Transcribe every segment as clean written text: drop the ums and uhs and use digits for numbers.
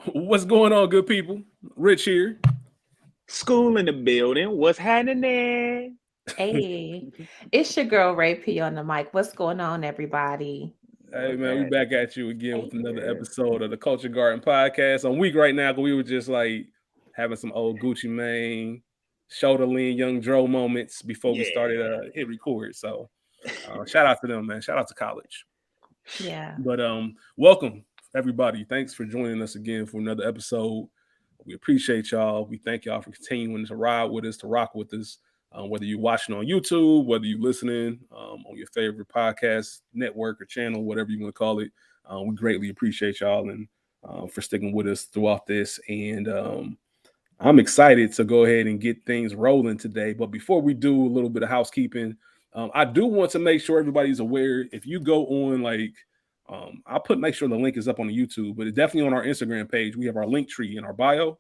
What's going on, good people? Rich here. School in the building. What's happening? Hey, it's your girl Ray P on the mic. What's going on, everybody? Hey What's man, we happening? back at you again with Hey. another Yeah, episode of the Culture Garden podcast. On week right now, we were just like having some old Gucci Mane, shoulder lean, young Dro moments before we started yeah, hit record. So shout out to them, man. Shout out to college. Yeah. But welcome everybody. Thanks for joining us again for another episode. We appreciate y'all. We thank y'all for continuing to ride with us, to rock with us. Whether you're watching on YouTube, whether you're listening on your favorite podcast network or channel, whatever you want to call it, we greatly appreciate y'all and for sticking with us throughout this. And I'm excited to go ahead and get things rolling today. But before we do a little bit of housekeeping, I do want to make sure everybody's aware. If you go on I'll make sure the link is up on the YouTube, but it's definitely on our Instagram page. We have our link tree in our bio,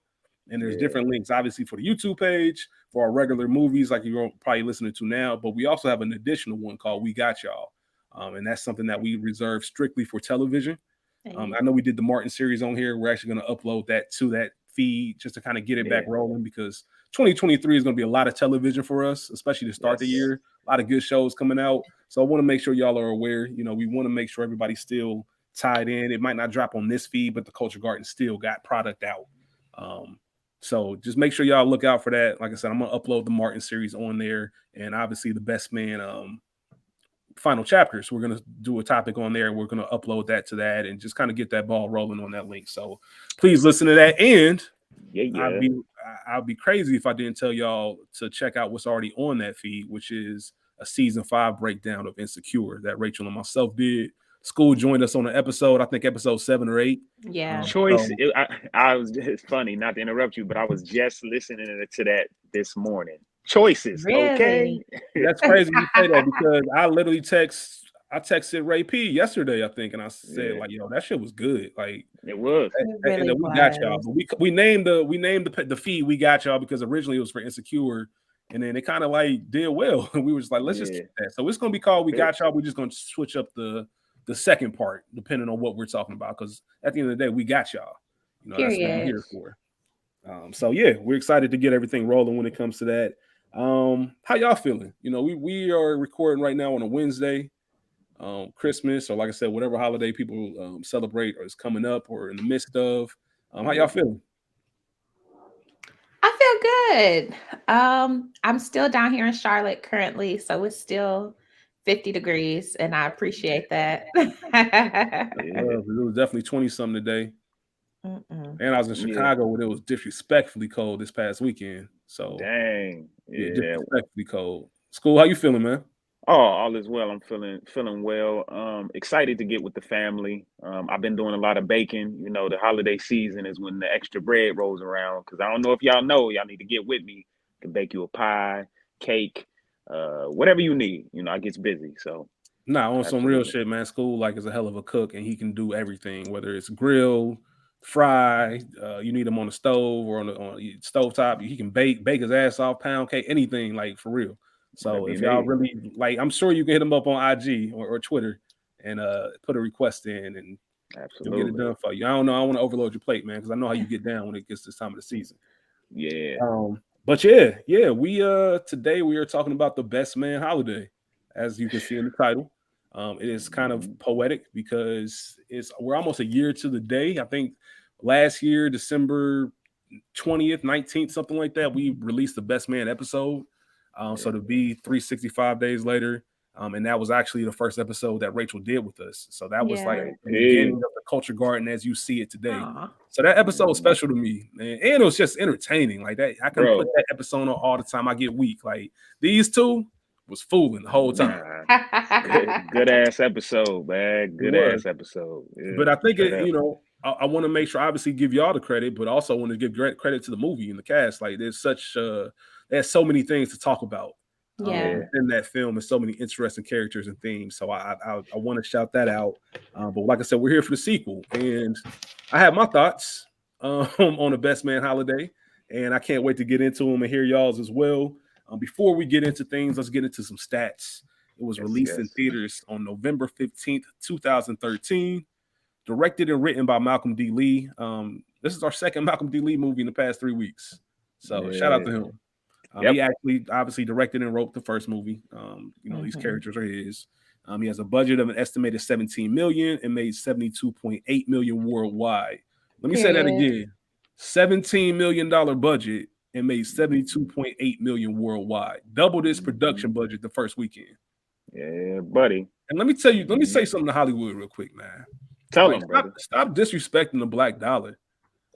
and there's yeah. different links, obviously for the YouTube page, for our regular movies like you're probably listening to now. But we also have an additional one called "We Got Y'all," and that's something that we reserve strictly for television. Hey. I know we did the Martin series on here. We're actually going to upload that to that feed just to kind of get it back Yeah. rolling because 2023 is going to be a lot of television for us, especially to start the Yes. year. A lot of good shows coming out. So I want to make sure y'all are aware. We want to make sure everybody's still tied in. It might not drop on this feed, but the Culture Garden still got product out. So just make sure y'all look out for that. Like I said, I'm going to upload the Martin series on there and obviously the Best Man final chapters. We're going to do a topic on there. We're going to upload that to that and just kind of get that ball rolling on that link. So please listen to that. And Yeah, I'd yeah. be I'd be crazy if I didn't tell y'all to check out what's already on that feed, which is a season 5 breakdown of Insecure that Rachel and myself did. School joined us on an episode, I think episode 7 or 8. Yeah. Choice. So I was just funny, not to interrupt you, but I was just listening to that this morning. Choices, okay? Really? that's crazy you say that because I texted Ray P yesterday, I think, and I said Yeah, like, yo, that shit was good. Like it was. It and really then we got y'all, was. but we named the feed we got y'all because originally it was for Insecure, and then it kind of like did well. We were just like, let's just Yeah, keep that. So it's gonna be called We good. Got Y'all. We're just gonna switch up the second part depending on what we're talking about because at the end of the day, we got y'all. That's what we're Period. here Yes. for. So yeah, we're excited to get everything rolling when it comes to that. How y'all feeling? We are recording right now on a Wednesday. Christmas or like I said, whatever holiday people celebrate or is coming up or in the midst of. How y'all Yep. feeling? I feel good. I'm still down here in Charlotte currently, so it's still 50 degrees, and I appreciate that. Yeah. It was definitely 20 something today, Mm-mm. and I was in Yeah. Chicago where it was disrespectfully cold this past weekend. So Dang. yeah, Yeah. disrespectfully cold. School, how you feeling, man? Oh, all is well. I'm feeling well. Excited to get with the family. I've been doing a lot of baking. The holiday season is when the extra bread rolls around. Cause I don't know if y'all know, y'all need to get with me. I can bake you a pie, cake, whatever you need. I gets busy. So Nah, on some real absolutely. shit, man. School like is a hell of a cook, and he can do everything. Whether it's grill, fry, you need him on the stove or on the stove top. He can bake his ass off, pound cake, anything like for real. So Whatever you if y'all need. really like, I'm sure you can hit him up on IG or Twitter and put a request in, and he'll get it Absolutely. done for you. I don't know. I don't want to overload your plate, man, because I know how you get down when it gets this time of the season. Yeah. But yeah, we today we are talking about the best man holiday, as you can see in the title. It is kind of Mhm. poetic because we're almost a year to the day. I think last year, December 20th, 19th, something like that, we released the best man episode. So Yeah. to be 365 days later, and that was actually the first episode that Rachel did with us. So that was like Yeah. Ray the beginning P. of the culture garden as you see it today. Aw. So that episode was Mhm. special to me, man. And it was just entertaining. Like that, I can put Bro. that episode on all the time. I get weak. Like these two was fooling the whole time. Nah. Good ass episode, man. It Good was. ass episode. But Yeah. I think Straight it, up. I want to make sure, obviously, give y'all the credit, but also want to give credit to the movie and the cast. Like, there's so many things to talk about Yeah. Yeah. within that film, and so many interesting characters and themes. So I want to shout that out. But like I said, we're here for the sequel, and I have my thoughts on the Best Man Holiday, and I can't wait to get into them and hear y'all's as well. Before we get into things, let's get into some stats. It was Yes, released in yes. theaters on November 15th, 2013. Directed and written by Malcolm D. Lee. This is our second Malcolm D. Lee movie in the past 3 weeks. So shout out to him. Yep. He actually obviously directed and wrote the first movie. These characters are his. He has a budget of an estimated 17 million and made 72.8 million worldwide. Let me say that again. $17 million budget and made 72.8 million worldwide. Doubled its production budget the first weekend. Yeah, buddy. And let me tell you, let me say something to Hollywood real quick, man. Tell them, brother. Stop disrespecting the black dollar.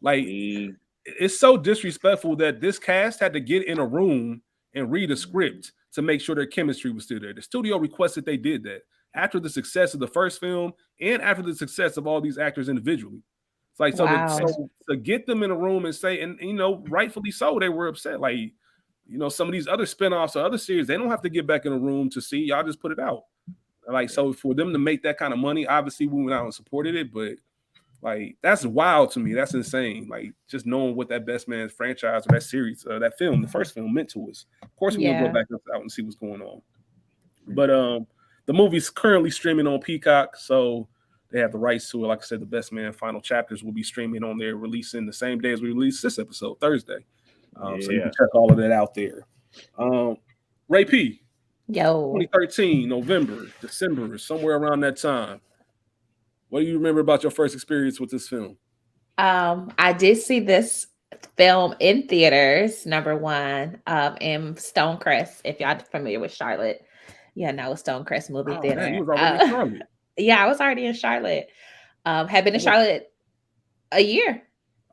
Like, it's so disrespectful that this cast had to get in a room and read a script to make sure their chemistry was still there. The studio requested they did that after the success of the first film and after the success of all these actors individually. It's like, so to get them in a room and say, and rightfully so, they were upset. Like, some of these other spinoffs or other series, they don't have to get back in a room to see. Y'all just put it out. Like, so for them to make that kind of money, obviously we went out and supported it, but like, that's wild to me. That's insane. Like, just knowing what that Best Man franchise or that series, that film, the first film, meant to us. Of course, we're gonna go back out and see what's going on. But the movie's currently streaming on Peacock, so they have the rights to it. Like I said, the Best Man final chapters will be streaming on there, releasing the same day as we release this episode, Thursday. So you can check all of that out there. Ray P. 2013, November, December, somewhere around that time. What do you remember about your first experience with this film? I did see this film in theaters, number one, in Stonecrest. If y'all familiar with Charlotte, Stonecrest movie theater. Man, you was already in Charlotte. Yeah, I was already in Charlotte. Had been in Charlotte a year.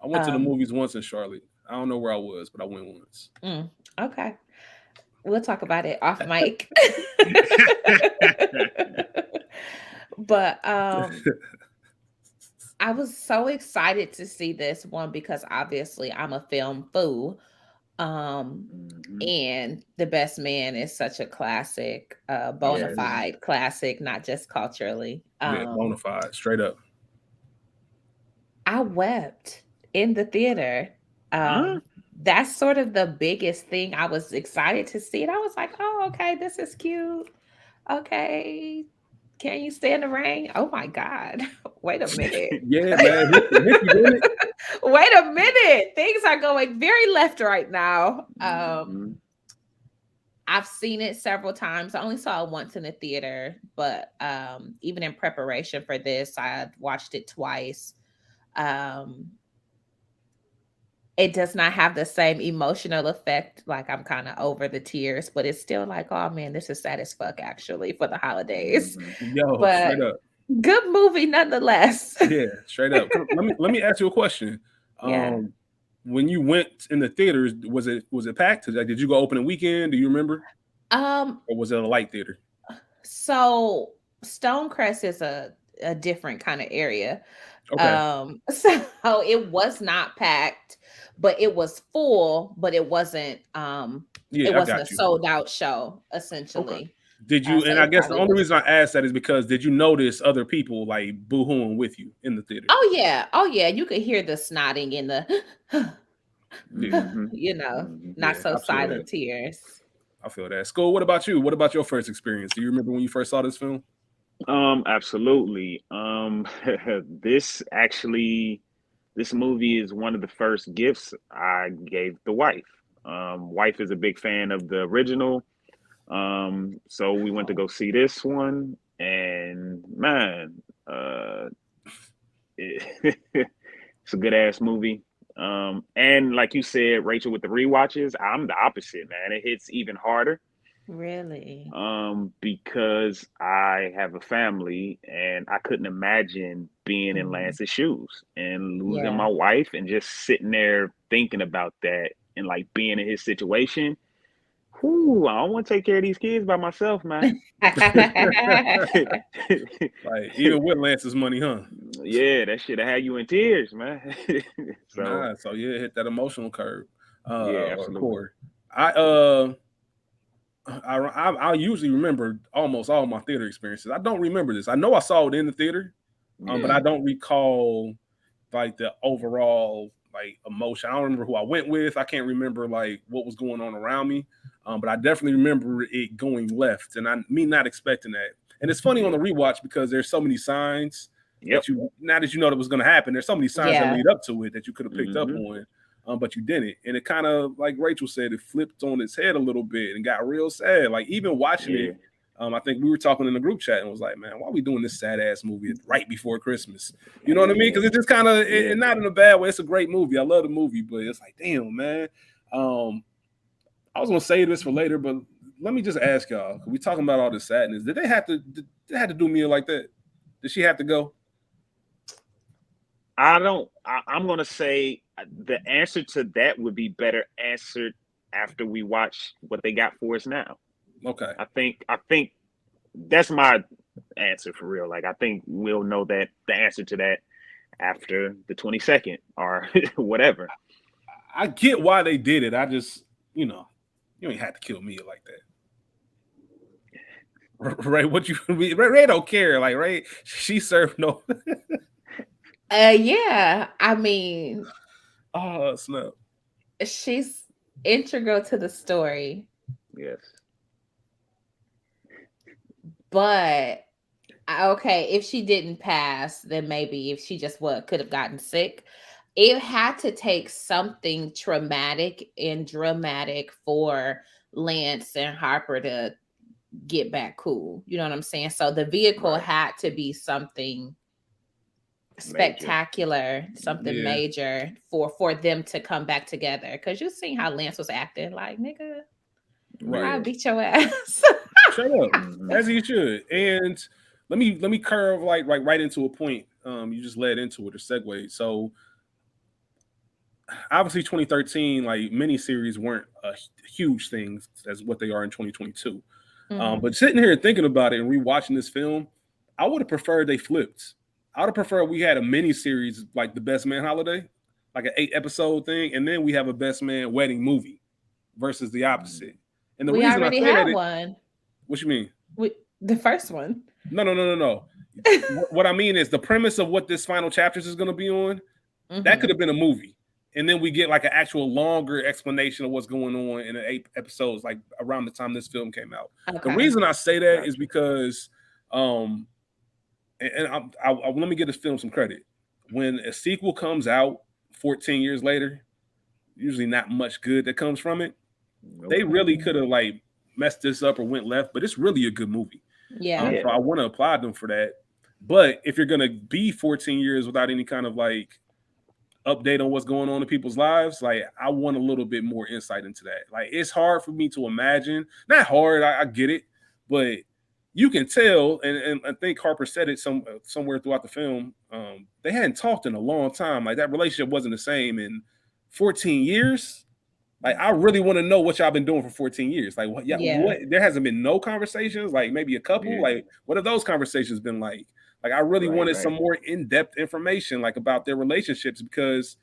I went to the movies once in Charlotte. I don't know where I was, but I went once. Okay. We'll talk about it off mic. But I was so excited to see this one because obviously I'm a film fool. And The Best Man is such a classic, bona fide classic, not just culturally. Bona fide, straight up. I wept in the theater. That's sort of the biggest thing. I was excited to see it. I was like, oh, okay, this is cute. Okay. Can you stay in the rain? Oh my God. Wait a minute. Yeah, man. Wait a minute. Things are going very left right now. I've seen it several times. I only saw it once in the theater, but even in preparation for this, I watched it twice. It does not have the same emotional effect. Like, I'm kind of over the tears, but it's still like, oh man, this is sad as fuck actually for the holidays. But straight up. Good movie nonetheless. Yeah, straight up. Let me ask you a question. When you went in the theaters, was it packed? Like, did you go opening weekend? Do you remember? Or was it a light theater? So Stonecrest is a different kind of area. Okay. So it was not packed, but it was full, but it wasn't it wasn't a sold out show, essentially. Okay. Did you, and I guess the only reason I asked that is because did you notice other people like boo-hooing with you in the theater? Oh yeah. You could hear the snotting in the not so silent tears. I feel that. Skool, what about you? What about your first experience? Do you remember when you first saw this film? Absolutely. This movie is one of the first gifts I gave the wife. Wife is a big fan of the original. So we went to go see this one, and man, it's a good ass movie. And like you said, Rachel, with the rewatches, I'm the opposite, man. It hits even harder. Really? Because I have a family and I couldn't imagine being in Lance's shoes and losing my wife and just sitting there thinking about that and like being in his situation. Whew, I don't want to take care of these kids by myself, man. Like, even with Lance's money, huh? Yeah, that shit had you in tears, man. So yeah, hit that emotional curve. Absolutely. I usually remember almost all my theater experiences. I don't remember this. I know I saw it in the theater, but I don't recall like the overall like emotion. I don't remember who I went with. I can't remember like what was going on around me. But I definitely remember it going left, and me not expecting that. And it's funny on the rewatch because there's so many signs Yep. that you now that you know that was going to happen. There's so many signs that Yeah. lead up to it that you could have picked up Mhm. on, but you didn't. And it kind of, like Rachel said, it flipped on its head a little bit and got real sad. Like even watching Yeah. it, I think we were talking in the group chat and was like, man, why are we doing this sad ass movie right before Christmas? You know what I mean? Because it just kind of, Yeah. and not in a bad way. It's a great movie. I love the movie, but it's like, damn, man. I was gonna say this for later, but let me just ask y'all. We talking about all this sadness. Did they have to do Mia like that? Did she have to go? I'm gonna say the answer to that would be better answered after we watch what they got for us now. Okay. I think that's my answer for real. Like I think we'll know that the answer to that after the 22nd or whatever. I get why they did it. I just, you ain't had to kill Mia like that. Ray, what you Ray don't care. Like Ray, she served no. Yeah. I mean, Oh snap. she's integral to the story, Yes. but okay, if she didn't pass, then maybe if she just could have gotten sick. It had to take something traumatic and dramatic for Lance and Harper to get back cool. You know what I'm saying? So the vehicle Right. had to be something Major. spectacular, something Yeah. major for them to come back together. Because you seen how Lance was acting, like, nigga, Right. I'll beat your ass. Shut up, as you should. And let me curve like right into a point. You just led into it, a segue. So obviously 2013, like miniseries weren't a huge thing as what they are in 2022. But sitting here thinking about it and rewatching this film, I would have preferred they flipped. I would have preferred we had a miniseries like The Best Man Holiday, like an 8-episode thing, and then we have a Best Man wedding movie versus the opposite. And the We reason I already say had that, one. what you mean? The first one. No. What I mean is the premise of what this final chapters is going to be on, that could have been a movie. And then we get like an actual longer explanation of what's going on in the 8 episodes, like around the time this film came out. Okay. The reason I say that Gotcha. is because, and let me give this film some credit. When a sequel comes out 14 years later, usually not much good that comes from it. Nope. They really could have like messed this up or went left, but it's really a good movie. Yeah. So I want to applaud them for that. But if you're gonna be 14 years without any kind of like update on what's going on in people's lives, like I want a little bit more insight into that. Like it's hard for me to imagine. Not hard, I get it, but you can tell, and I think Harper said it somewhere throughout the film. They hadn't talked in a long time. Like that relationship wasn't the same in 14 years. Like I really want to know what y'all been doing for 14 years. Like what? Yeah, what? There hasn't been no conversations. Like maybe a couple. Yeah. Like what have those conversations been like? Like I really wanted some more in-depth information, like about their relationships, because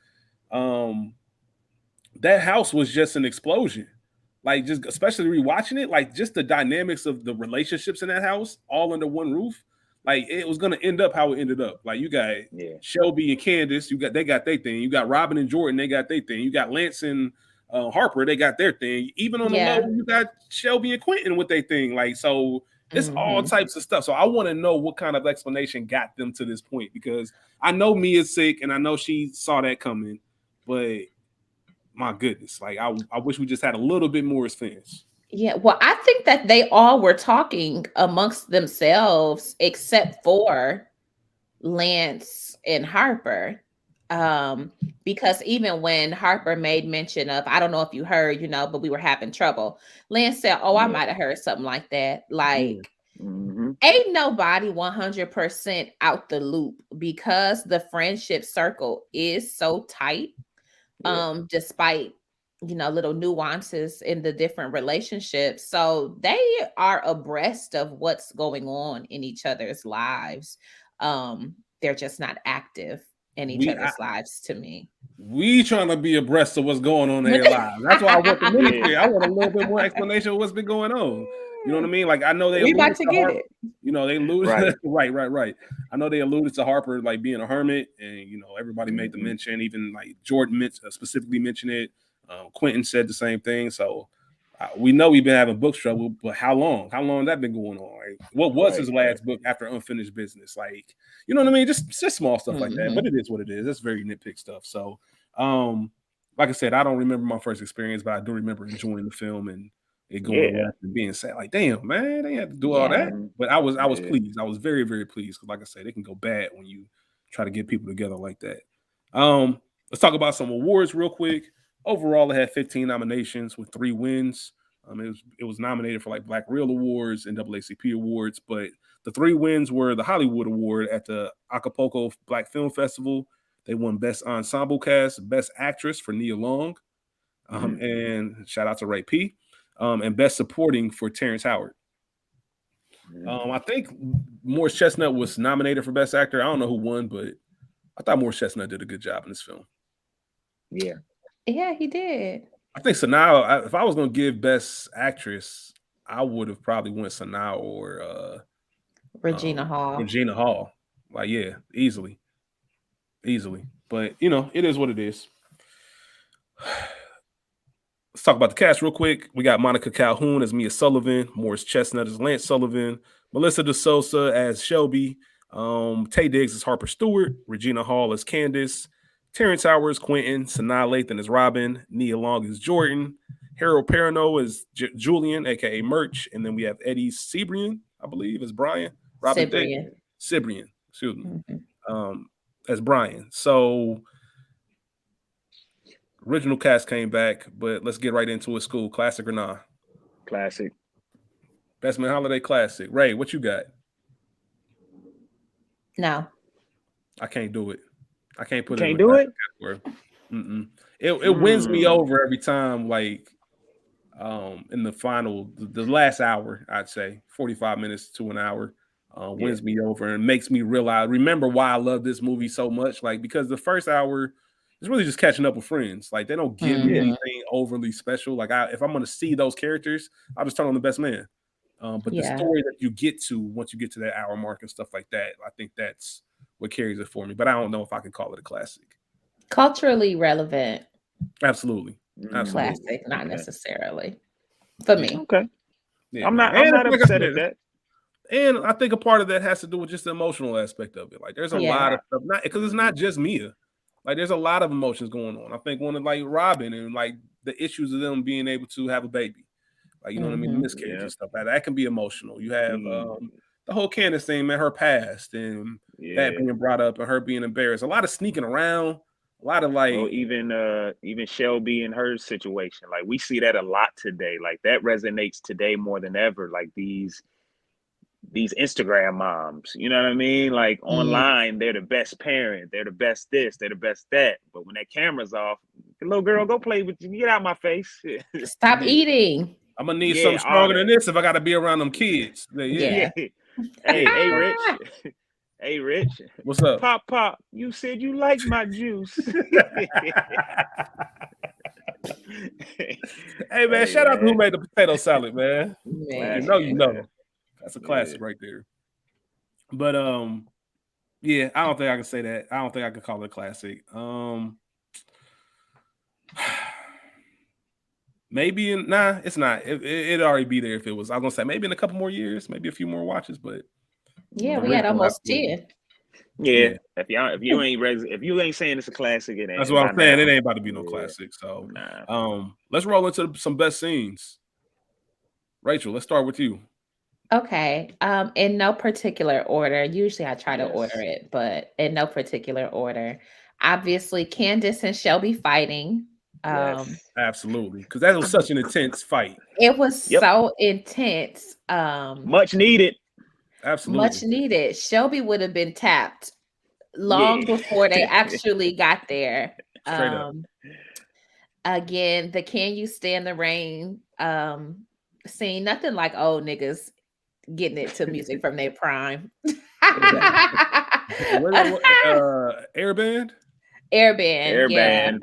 that house was just an explosion. Like just especially rewatching it, like just the dynamics of the relationships in that house, all under one roof. Like it was gonna end up how it ended up. Like you got Shelby and Candace, they got their thing. You got Robin and Jordan, they got their thing. You got Lance and Harper, they got their thing. Even on the low, you got Shelby and Quentin with their thing. Like so, it's all types of stuff. So I want to know what kind of explanation got them to this point, because I know Mia's sick and I know she saw that coming, but my goodness, like I wish we just had a little bit more as fans. Yeah, well, I think that they all were talking amongst themselves except for Lance and Harper. Because even when Harper made mention of, I don't know if you heard, but we were having trouble. Lance said, "Oh, I might have heard something like that." Like, ain't nobody 100% out the loop, because the friendship circle is so tight. Despite little nuances in the different relationships, so they are abreast of what's going on in each other's lives. They're just not active in each other's lives, to me. We trying to be abreast of what's going on in their lives. That's why I want the miniseries. I want a little bit more explanation of what's been going on. You know what I mean? Like I know they about to get it. They alluded right. I know they alluded to Harper like being a hermit, and everybody made the mention. Even like Jordan specifically mentioned it. Quentin said the same thing. So we know we've been having book struggle, but how long? How long that been going on? Like, what was his last book after Unfinished Business? Like, you know what I mean? Just small stuff like that. But it is what it is. It's very nitpick stuff. So, like I said, I don't remember my first experience, but I do remember enjoying the film and it going left and being sad. Like, damn, man, they had to do all that. But I was pleased. I was very, very pleased because, like I said, it can go bad when you try to get people together like that. Let's talk about some awards real quick. Overall, it had 15 nominations with 3 wins. It was nominated for like Black Reel Awards and NAACP Awards, but the 3 wins were the Hollywood Award at the Acapulco Black Film Festival. They won Best Ensemble Cast, Best Actress for Nia Long, and shout out to Ray P, and Best Supporting for Terrence Howard. I think Morris Chestnut was nominated for Best Actor. I don't know who won, but I thought Morris Chestnut did a good job in this film. Yeah, he did. I think Sanaa, if I was going to give Best Actress, I would have probably went Sanaa or Regina Hall. Regina Hall. Like, yeah, easily. But, you know, it is what it is. Let's talk about the cast real quick. We got Monica Calhoun as Mia Sullivan, Morris Chestnut as Lance Sullivan, Melissa DeSosa as Shelby, Tay Diggs as Harper Stewart, Regina Hall as Candace, Terrence Howard as Quentin, Sanaa Lathan as Robin, Nia Long as Jordan, Harold Perrineau as Julian, aka Merch, and then we have Eddie Cibrian, I believe, as Brian. Cibrian, excuse me, as Brian. So original cast came back, but let's get right into it. Skool, classic or not? Classic. Best Man Holiday classic. Ray, what you got? No, I can't do it. I can't put Can't do it. It wins me over every time. Like in the final, the last hour, I'd say 45 minutes to an hour, wins me over and makes me remember why I love this movie so much. Like, because the first hour is really just catching up with friends. Like, they don't give me anything overly special. Like, if I'm going to see those characters, I'll just turn on The Best Man. But the story that you get to once you get to that hour mark and stuff like that, I think that's what carries it for me. But I don't know if I can call it a classic. Culturally relevant. Absolutely. Classic, not necessarily for me. Okay. Yeah, I'm not upset at that. And I think a part of that has to do with just the emotional aspect of it. Like, there's a lot of stuff, not because it's not just Mia. Like, there's a lot of emotions going on. I think one of like Robin and like the issues of them being able to have a baby. Like, you know what I mean? Miscarriage and stuff. That can be emotional. You have the whole Candace thing, man, her past and that being brought up and her being embarrassed. A lot of sneaking around. A lot of like, even Shelby and her situation. Like, we see that a lot today. Like, that resonates today more than ever. Like, these Instagram moms, you know what I mean? Like, online, they're the best parent, they're the best this, they're the best that. But when that camera's off, the little girl, go play with you. Get out my face. Stop eating. I'm gonna need something stronger than this if I got to be around them kids. Yeah. Hey, Rich. Hey, Rich. What's up? Pop, you said you liked my juice. Hey, man, shout out to who made the potato salad, man. You know. That's a classic right there. But yeah, I don't think I can say that. I don't think I could call it a classic. Maybe it's not. It'd already be there if it was. I was gonna say maybe in a couple more years, maybe a few more watches, but we had almost 10. Yeah. If you ain't saying it's a classic, it ain't. That's what I'm saying. It ain't about to be no classic. So let's roll into some best scenes. Rachel, let's start with you. Okay. In no particular order. Usually I try to order it, but in no particular order. Obviously, Candace and Shelby fighting. Absolutely, because that was such an intense fight. It was so intense. Much needed. Absolutely. Much needed. Shelby would have been tapped long before they actually got there. Straight up. Again, the Can You Stand the Rain scene, nothing like old niggas getting it to music from their prime. Airband? Airband.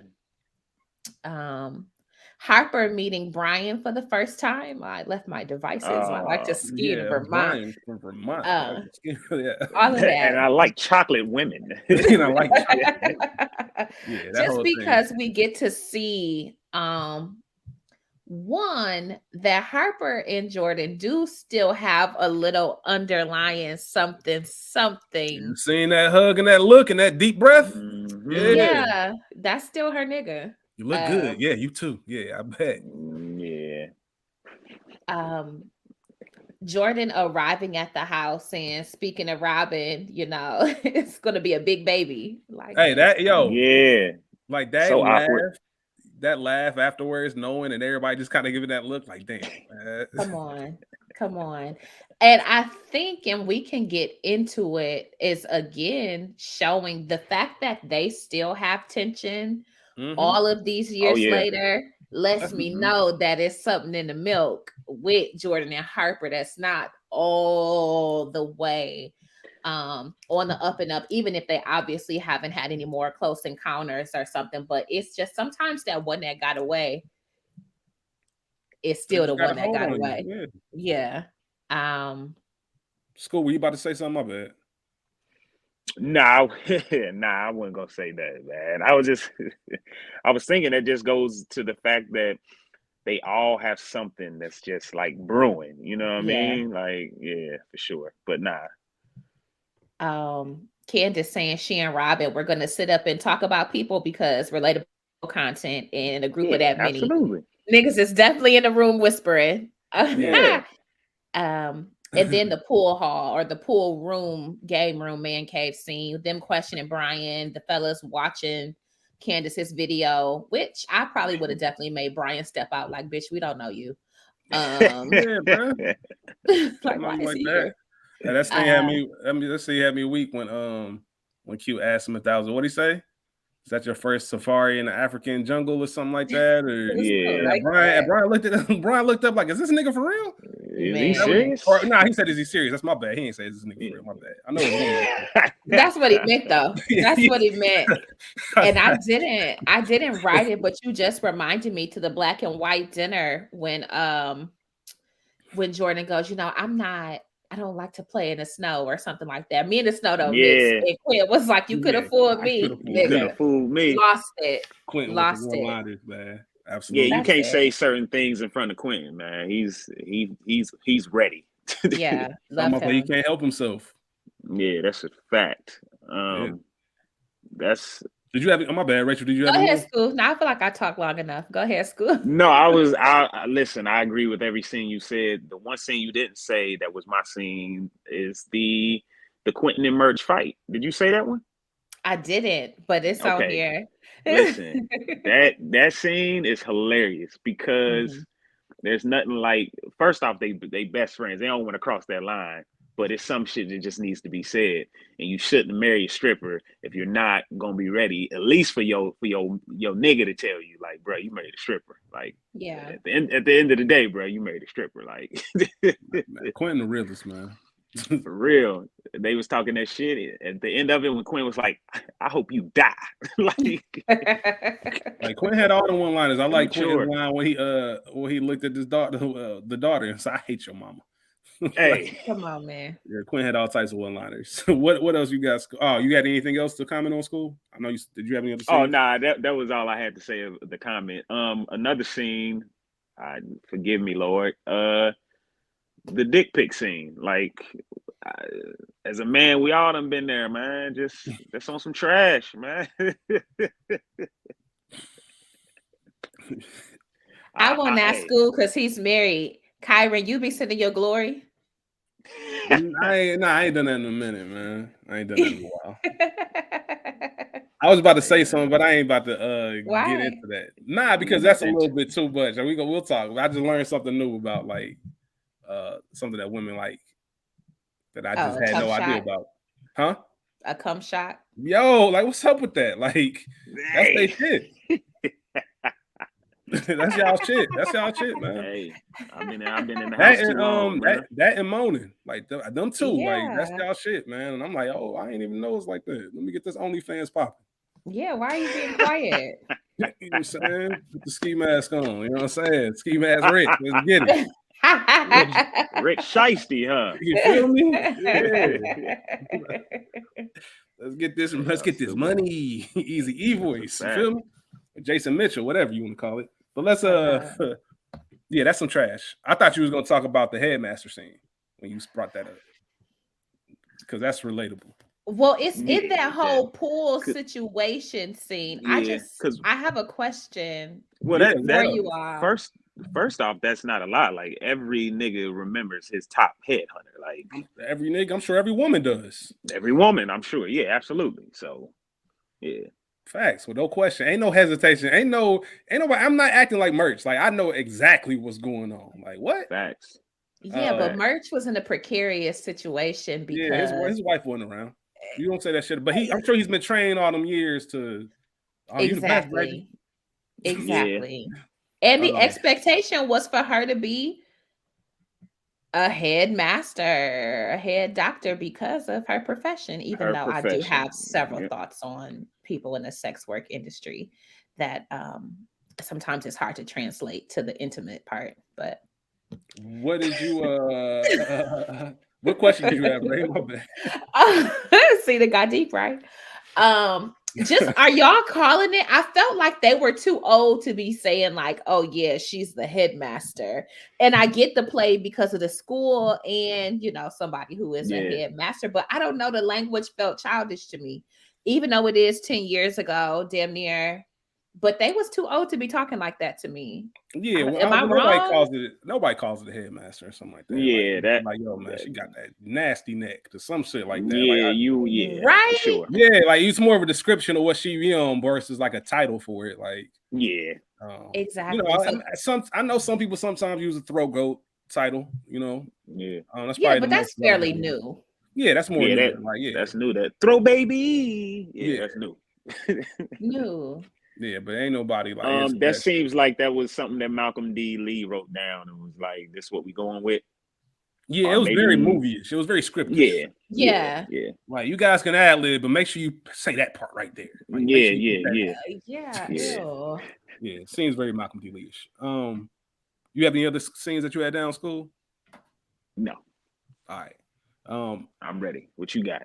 Harper meeting Brian for the first time. I left my devices. I like to ski in Vermont. Brian from Vermont. All of that. And I like chocolate women. And I like chocolate. Just because we get to see One, that Harper and Jordan do still have a little underlying something. You seen that hug and that look and that deep breath? Mm-hmm. Yeah, that's still her nigga. You look good. Yeah, you too. Yeah, I bet. Yeah. Jordan arriving at the house and speaking of Robin, it's gonna be a big baby. Like, Hey, that Yeah. like that So laugh, awkward. that laugh afterwards, knowing and everybody just kind of giving that look like, damn. come on, come on. And I think, and we can get into it, is again showing the fact that they still have tension all of these years yeah. later lets me know that it's something in the milk with Jordan and Harper that's not all the way on the up and up, even if they obviously haven't had any more close encounters or something. But it's just sometimes that one that got away is still the one that got away. Yeah. Skool, were you about to say something? My bad. Nah, I wasn't gonna say that, man. I was thinking that just goes to the fact that they all have something that's just like brewing, you know what I mean? Like, yeah, for sure. But nah. Candace saying she and Robin, we're gonna sit up and talk about people because relatable content in a group of that many. Absolutely. Niggas is definitely in the room whispering. Yeah. And then the pool hall or the pool room, game room, man cave scene, them questioning Brian, the fellas watching Candace's video, which I probably would have definitely made Brian step out like, bitch, we don't know you. Yeah, bro. Like, why is he here? And that thing had me. That thing had me weak when Q asked him if that was what he say. Is that your first safari in the African jungle or something like that? Or Yeah. Like Brian looked at Brian looked up like, is this nigga for real? Is he serious? Nah, he said, is he serious? That's my bad. He ain't say, is this nigga for real? My bad. I know it's That's what he meant though. That's what he meant. And I didn't write it, but you just reminded me to the black and white dinner when Jordan goes, I don't like to play in the snow or something like that. Me and the snow don't mix. And Quinn was like, you could have fooled me. Could have fooled me. Lost it. Quentin lost with the it. one-liners, man. Absolutely. Yeah, you can't say certain things in front of Quentin, man. He's ready. Yeah, love him. He can't help himself. Yeah, that's a fact. That's. Did you have? Oh, my bad, Rachel. Did you have? Go ahead, Skool. Now I feel like I talked long enough. Go ahead, Skool. No, I listen. I agree with every scene you said. The one scene you didn't say that was my scene is the Quentin and Merch fight. Did you say that one? I didn't, but it's on here. Listen, that scene is hilarious because there's nothing like. First off, they best friends. They don't want to cross that line. But it's some shit that just needs to be said, and you shouldn't marry a stripper if you're not gonna be ready. At least for your nigga to tell you, like, bro, you married a stripper. Like, yeah. At the end of the day, bro, you married a stripper. Like, man, Quentin the realest, man. For real, they was talking that shit at the end of it when Quinn was like, "I hope you die." like Quinn had all the one-liners. I like Quinn's line when he looked at his daughter, the daughter, and said, "I hate your mama." Hey, come on, man. Yeah, Quinn had all types of one-liners. What else you got? Oh, you got anything else to comment on, Skool? I know you did. You have any other scenes? Oh, nah, that was all I had to say of the comment. Another scene. Forgive me, Lord. The dick pic scene. Like, as a man, we all done been there, man. Just on some trash, man. I want that Skool because he's married. Kyron, you be sending your glory. I ain't done that in a minute, man. I ain't done that in a while. I was about to say something, but I ain't about to get into that. Nah, because that's a little bit too much. We'll talk. I just learned something new about like something that women like that I just had no idea about. Huh? A cum shot. Yo, like what's up with that? Like that's their shit. That's y'all shit. That's y'all shit, man. Hey, I've been in the house too long, that and moaning, like them two, like that's y'all shit, man. And I'm like, oh, I ain't even know it's like that. Let me get this OnlyFans popping. Yeah, why are you being quiet? You know what I'm saying? Put the ski mask on. You know what I'm saying? Ski mask Rick. Let's get it. Rick Shiesty, huh? You feel me? Yeah. Let's get this money. Easy E voice. You feel me? Jason Mitchell, whatever you want to call it. But let's Yeah, that's some trash. I thought you was gonna talk about the headmaster scene when you brought that up because that's relatable. Well, it's in Yeah, that whole pool could, situation scene. yeah, because I have a question well, Yeah, for that what's up? you all. first off, that's not a lot. Like every nigga remembers his top headhunter. Like Every nigga, I'm sure every woman does. every woman, I'm sure. Yeah, absolutely. So yeah, Facts, with no question. Ain't no hesitation. Ain't nobody. I'm not acting like merch. Like I know exactly what's going on. Like what? facts, Yeah, but Uh, facts. Merch was in a precarious situation yeah, because his wife wasn't around. You don't say that shit, but I'm sure he's been trained all them years to. Oh, you the best, Reggie. exactly. Yeah, Exactly. And the Um, expectation was for her to be a headmaster, a head doctor because of her profession, even her though I do profession. have several Yeah. thoughts on people in the sex work industry that sometimes it's hard to translate to the intimate part. But what did you? What question did you have, Ray? My bad. see, they got deep, right? Just are y'all calling it? I felt like they were too old to be saying like, "Oh yeah, she's the headmaster." And I get the play because of the school and somebody who is a Yeah, headmaster, but I don't know. The language felt childish to me, even though it is 10 years ago, damn near. But they was too old to be talking like that to me. Yeah, Am I well, nobody wrong? calls it. Nobody calls it a headmaster or something like that. yeah, Like yo, man, she got that nasty neck or some shit like that. yeah, yeah, for Right? sure. Yeah, like it's more of a description of what she versus like a title for it. Like, Yeah, Exactly. So I know some people sometimes use a throat goat title. yeah, That's yeah, probably the but most that's fairly relevant one. new. Yeah, that's more yeah. new. Like, That's new. That throw baby. Yeah, yeah, that's new. New. yeah, but ain't nobody like it's That that shit. seems like that was something that Malcolm D. Lee wrote down and was like, "This is what we going with," Yeah, it or was very maybe, movie-ish. It was very scriptish. yeah, yeah, Yeah. yeah, Like you guys can ad lib, but make sure you say that part right there. Like make yeah, sure you put yeah, that. yeah, Yeah, yeah. ew. Yeah, it seems very Malcolm D. Lee-ish. You have any other scenes that you had down School? No, All right. Um, I'm ready. What you got?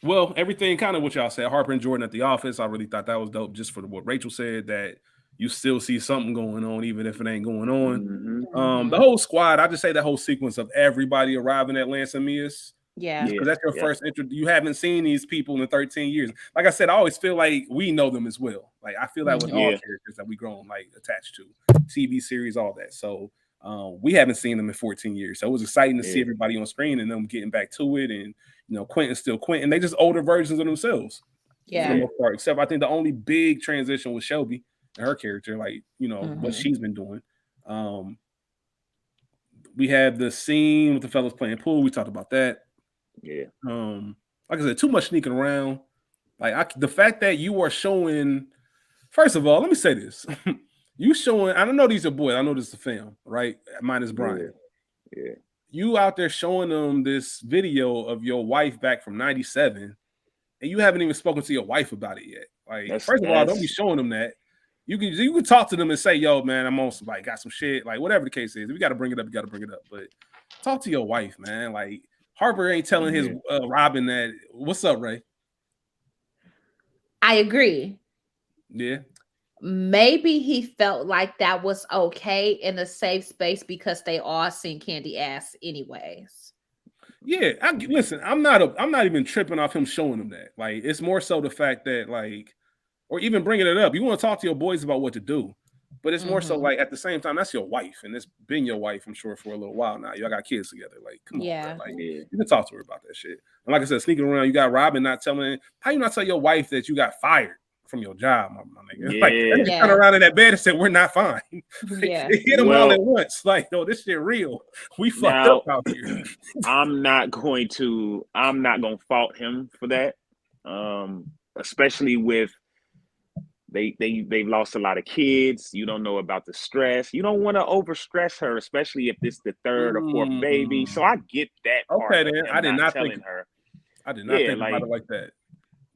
well, everything kind of what y'all said. Harper and Jordan at the office. I really thought that was dope. Just for what Rachel said, that you still see something going on, even if it ain't going on. Mm-hmm. The Mhm. whole squad. I just say that whole sequence of everybody arriving at Lance and Mia's. Yeah. Because Yeah, that's your yeah, first intro. You haven't seen these people in 13 years. Like I said, I always feel like we know them as well. Like I feel that with all Mhm. yeah, characters that we grown like attached to, TV series, all that. So we haven't seen them in 14 years. So it was exciting to see yeah, everybody on screen and them getting back to it. And Quentin's still Quentin. They just older versions of themselves for the Yeah. yeah, most part. Except I think the only big transition was Shelby and her character, like what Mhm. she's been doing. Um, we had the scene with the fellas playing pool. We talked about that. yeah, Like I said, too much sneaking around. Like the fact that you are showing. First of all, let me say this: you showing. I don't know these are boys. I know this is a film, right? Minus yeah, Brian. yeah. You out there showing them this video of your wife back from '97, and you haven't even spoken to your wife about it yet. Like, first of all, don't be That's showing them that. You can talk to them and say, "Yo, man, I'm on some like got some shit." Like whatever the case is, if you got to bring it up, you got to bring it up. But talk to your wife, man. Like Harper ain't telling his yeah, Robin that. What's up, Ray? I agree. Yeah. Maybe he felt like that was okay in a safe space because they all seen Candy ass anyways. Yeah, listen. I'm not even tripping off him showing them that. Like, it's more so the fact that like, or even bringing it up. You want to talk to your boys about what to do, but it's more so Mhm. like at the same time that's your wife, and it's been your wife, I'm sure, for a little while now. Y'all got kids together. Like, come on, bro. Yeah. Like, yeah, you can talk to her about that shit. And like I said, sneaking around, you got Robin not telling. How you not tell your wife that you got fired from your job, my nigga? Like that yeah. nigga turned Yeah. around in that bed and said, "We're not fine." Like, Yeah. it hit them all at Well, once. Like, no, this shit real. We fucked up now out here. I'm not going to fault him for that. Especially with they've lost a lot of kids. You don't know about the stress. You don't want to overstress her, especially if this the third or fourth baby. So Mm. I get that part Okay, of then. him not telling her. I did not Yeah, think about like it like that.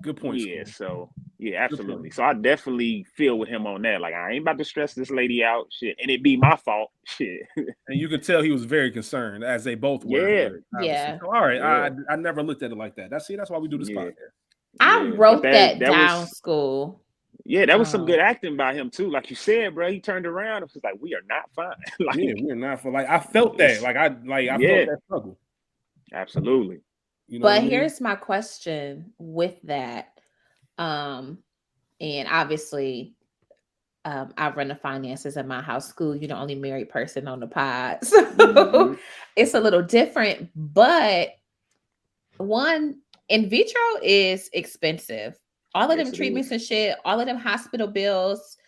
Good point, yeah, School. so yeah, Good point. absolutely. So I definitely feel with him on that. Like I ain't about to stress this lady out, shit, and it be my fault, shit. And you could tell he was very concerned, as they both were. Yeah, But obviously, Yeah. so, all right. yeah, I never looked at it like that. That's why we do this yeah, podcast. I yeah. But wrote that that down, was School. Yeah, that was some good acting by him too. Like you said, bro, he turned around and was like, "We are not fine." Like, yeah, we're not for like I felt that. I felt that struggle. Absolutely. You know But what I mean? here's my question with that. And obviously, I run the finances at my house school. You're the only married person on the pod. So it's a little different. But one, in vitro is expensive. All of them treatments and shit, all of them hospital bills,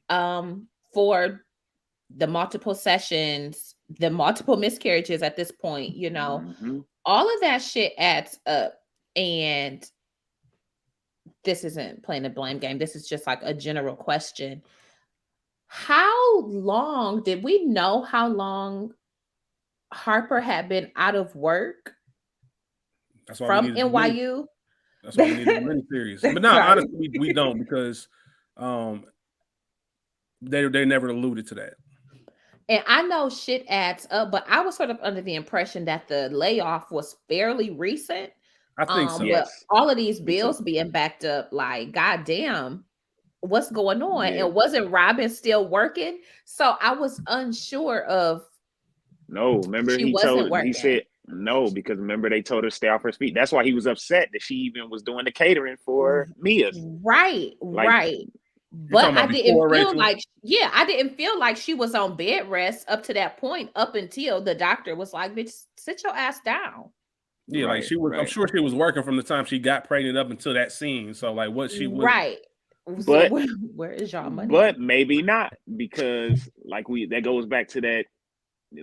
for the multiple sessions, the multiple miscarriages at this point, all of that shit adds up. And this isn't playing a blame game. This is just like a general question. How long did we know how long Harper had been out of work That's why from we needed NYU? That's why we needed a miniseries. But no, Right. honestly, we don't because they never alluded to that. And I know shit adds up, but I was sort of under the impression that the layoff was fairly recent. I think so. But all of these bills being backed up, like, goddamn, what's going on? Yeah. And wasn't Robin still working? So I was unsure of. No, remember he said no, because remember they told her to stay off her feet. That's why he was upset that she even was doing the catering for Mia's. Right. But I didn't feel like she was on bed rest up to that point, up until the doctor was like, "Bitch, sit your ass down." Yeah, like she was. I'm sure she was working from the time she got pregnant up until that scene. So like, what she was But where is y'all money? But maybe not, because that goes back to that.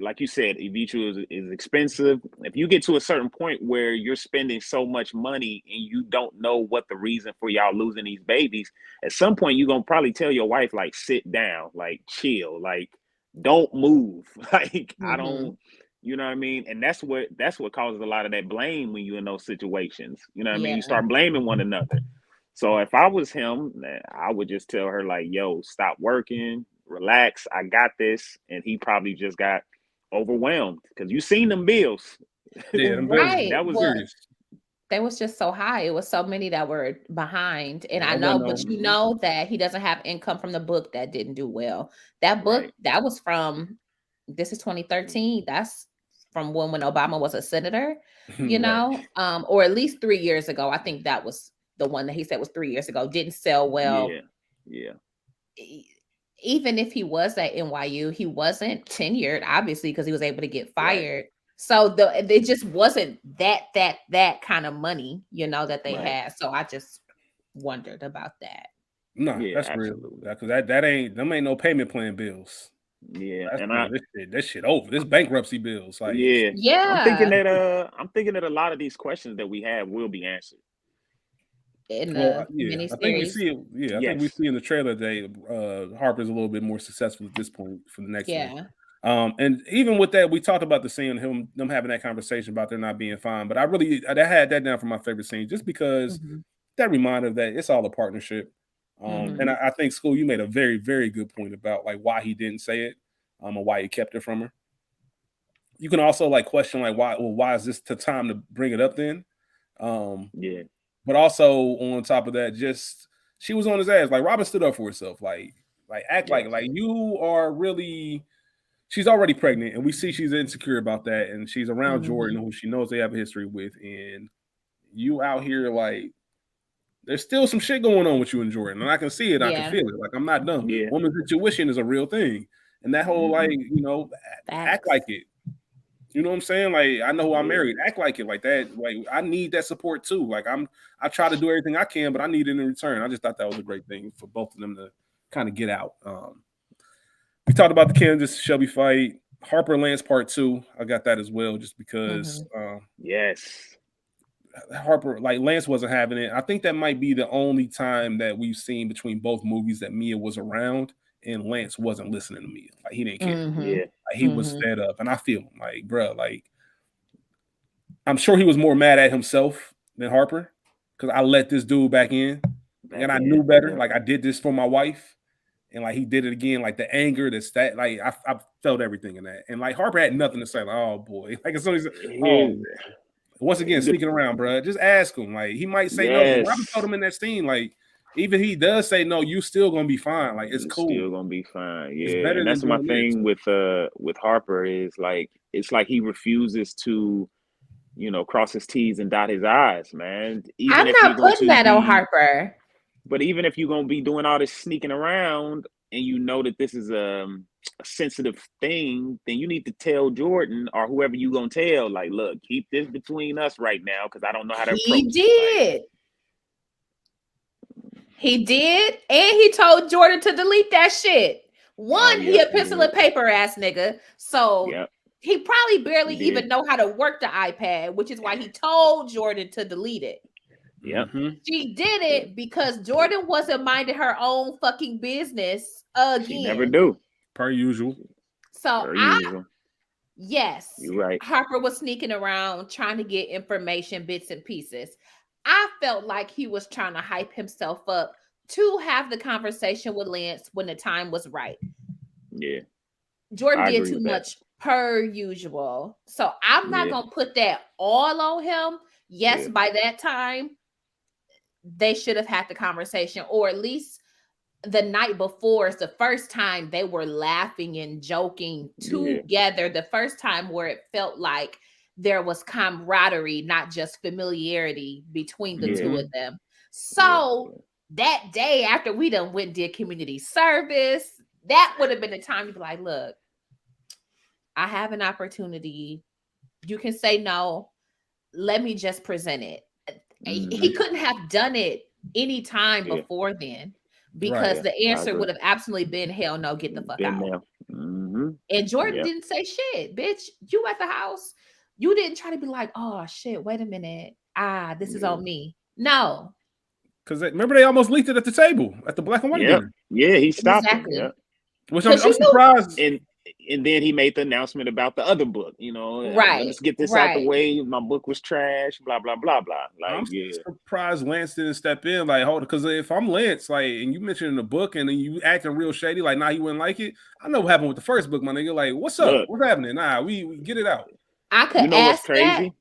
Like you said, Evitro is expensive. If you get to a certain point where you're spending so much money and you don't know what the reason for y'all losing these babies, at some point you're gonna probably tell your wife, like, sit down, like, chill, like, don't move. Like, I don't, you know what I mean? And that's what causes a lot of that blame when you're in those situations. You know what I mean? You start blaming one another. So if I was him, I would just tell her, like, yo, stop working, relax, I got this. And he probably just got overwhelmed, because you seen them bills. Yeah, them bills, that was serious. They was just so high. It was so many that were behind. And I know, but you know that he doesn't have income from the book that didn't do well. That book, that was from, this is 2013. That's from when Obama was a senator, or at least 3 years ago. I think that was the one that he said was 3 years ago. Didn't sell well. Yeah. Even if he was at NYU, he wasn't tenured, obviously, because he was able to get fired. So it just wasn't that kind of money, that they had. So I just wondered about that. No, that's real. Because that ain't no payment plan bills. Yeah, this shit over. This bankruptcy bills. Like, yeah. I'm thinking that a lot of these questions that we have will be answered. I think we see it. Yeah, I think we see in the trailer that Harper's a little bit more successful at this point for the next one. And even with that, we talked about the scene, them having that conversation about there not being fine. But I had that down for my favorite scene, just because that reminder that it's all a partnership. And I think, Skool, you made a very, very good point about like why he didn't say it, and why he kept it from her. You can also like question like why is this the time to bring it up then? But also on top of that, just she was on his ass. Like, Robin stood up for herself. Like act like you are really. She's already pregnant, and we see she's insecure about that, and she's around Jordan, who she knows they have a history with, and you out here like there's still some shit going on with you and Jordan, and I can see it, I can feel it. Like, I'm not dumb. Woman's intuition is a real thing, and that whole act like it. You know what I'm saying? Like, I know who I'm married. Act like it, like that. Like, I need that support too. Like, I try to do everything I can, but I need it in return. I just thought that was a great thing for both of them to kind of get out. We talked about the Candace Shelby fight, Harper Lance part 2. I got that as well, just because. Harper, like, Lance wasn't having it. I think that might be the only time that we've seen between both movies that Mia was around and Lance wasn't listening to Mia. Like, he didn't care. Like, he was fed up, and I feel him. Like, bro, like, I'm sure he was more mad at himself than Harper, because I let this dude back in, and I knew better. Like, I did this for my wife. And like he did it again, like the anger, that like I felt everything in that. And like Harper had nothing to say. Like, oh boy, like as soon as once again sneaking around, bro. Just ask him. Like, he might say no. Robin told him in that scene, like, even he does say no, you still gonna be fine. Like it's cool. Still gonna be fine. It's Yeah, better and than that's my doing this. thing with Harper is like it's like he refuses to, cross his T's and dot his I's, man. Even I'm if you're not going putting to that on be, Harper. but even if you're gonna be doing all this sneaking around and you know that this is a sensitive thing, then you need to tell Jordan or whoever you gonna tell, like, look, keep this between us right now because I don't know how to He approach it. Like, did. He did, and he told Jordan to delete that shit. He a pencil and paper ass nigga, so he probably barely even know how to work the iPad, which is why he told Jordan to delete it. Yep. She did it because Jordan wasn't minding her own fucking business again. She never do. Per usual. So yes, you're right. Harper was sneaking around trying to get information, bits and pieces. I felt like he was trying to hype himself up to have the conversation with Lance when the time was right. Yeah. Jordan did too much per usual. So I'm not going to put that all on him. Yes, by that time, they should have had the conversation, or at least the night before is the first time they were laughing and joking together. The first time where it felt like there was camaraderie, not just familiarity between the two of them. So that day after we done went and did community service, that would have been the time to be like, look, I have an opportunity. You can say no. Let me just present it. He couldn't have done it any time before then, because the answer would have absolutely been hell no, get the fuck out. And Jordan didn't say shit. Bitch, you at the house. You didn't try to be like, oh shit, wait a minute. This is on me. No. Because remember they almost leaked it at the table at the black and white dinner. Yeah, he stopped him. Yeah. Which I'm surprised. And then he made the announcement about the other book, let's get this out the way. My book was trash, blah, blah, blah, blah. Like, I'm surprised Lance didn't step in, like, hold it. Because if I'm Lance, like, and you mentioned in the book and then you acting real shady, like, nah, he wouldn't like it. I know what happened with the first book, my nigga. Like, what's up? What's happening? Nah, we get it out. I could ask what's crazy?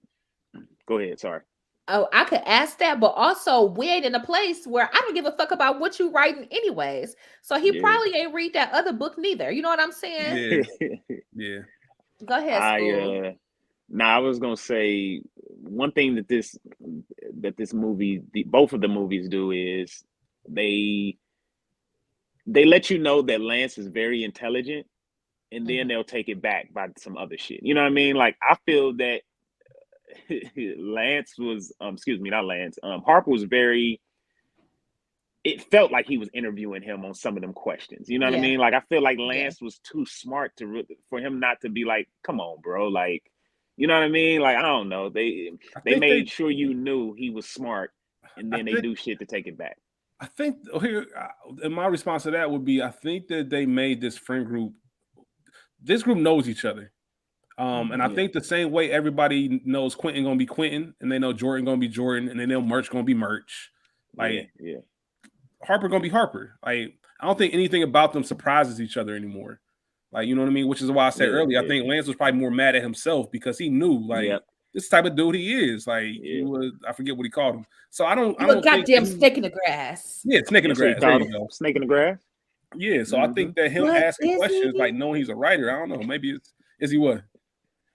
Go ahead, sorry. Oh, I could ask that, but also we ain't in a place where I don't give a fuck about what you writing anyways. So he probably ain't read that other book neither. You know what I'm saying? Yeah. Go ahead, Skool. I was gonna say one thing that this movie, both of the movies do is they let you know that Lance is very intelligent, and then they'll take it back by some other shit. You know what I mean? Like, I feel that Lance was, not Lance. Harper was it felt like he was interviewing him on some of them questions. You know what I mean? Like, I feel like Lance was too smart for him not to be like, come on, bro. Like, you know what I mean? Like, I don't know. They made sure you knew he was smart, and then they do shit to take it back. I think here, and my response to that would be, I think that they made this friend group. This group knows each other. And I think the same way everybody knows Quentin gonna be Quentin, and they know Jordan gonna be Jordan, and they know Merch gonna be Merch. Like, Harper gonna be Harper. Like, I don't think anything about them surprises each other anymore. Like, you know what I mean? Which is why I said earlier, I think Lance was probably more mad at himself because he knew, like, this type of dude he is. Like, he was, I forget what he called him. So I don't goddamn snake in the grass. Yeah, snake in the grass. There you go. Snake in the grass. Yeah, so I think that him asking questions, like knowing he's a writer, I don't know. Maybe is he what?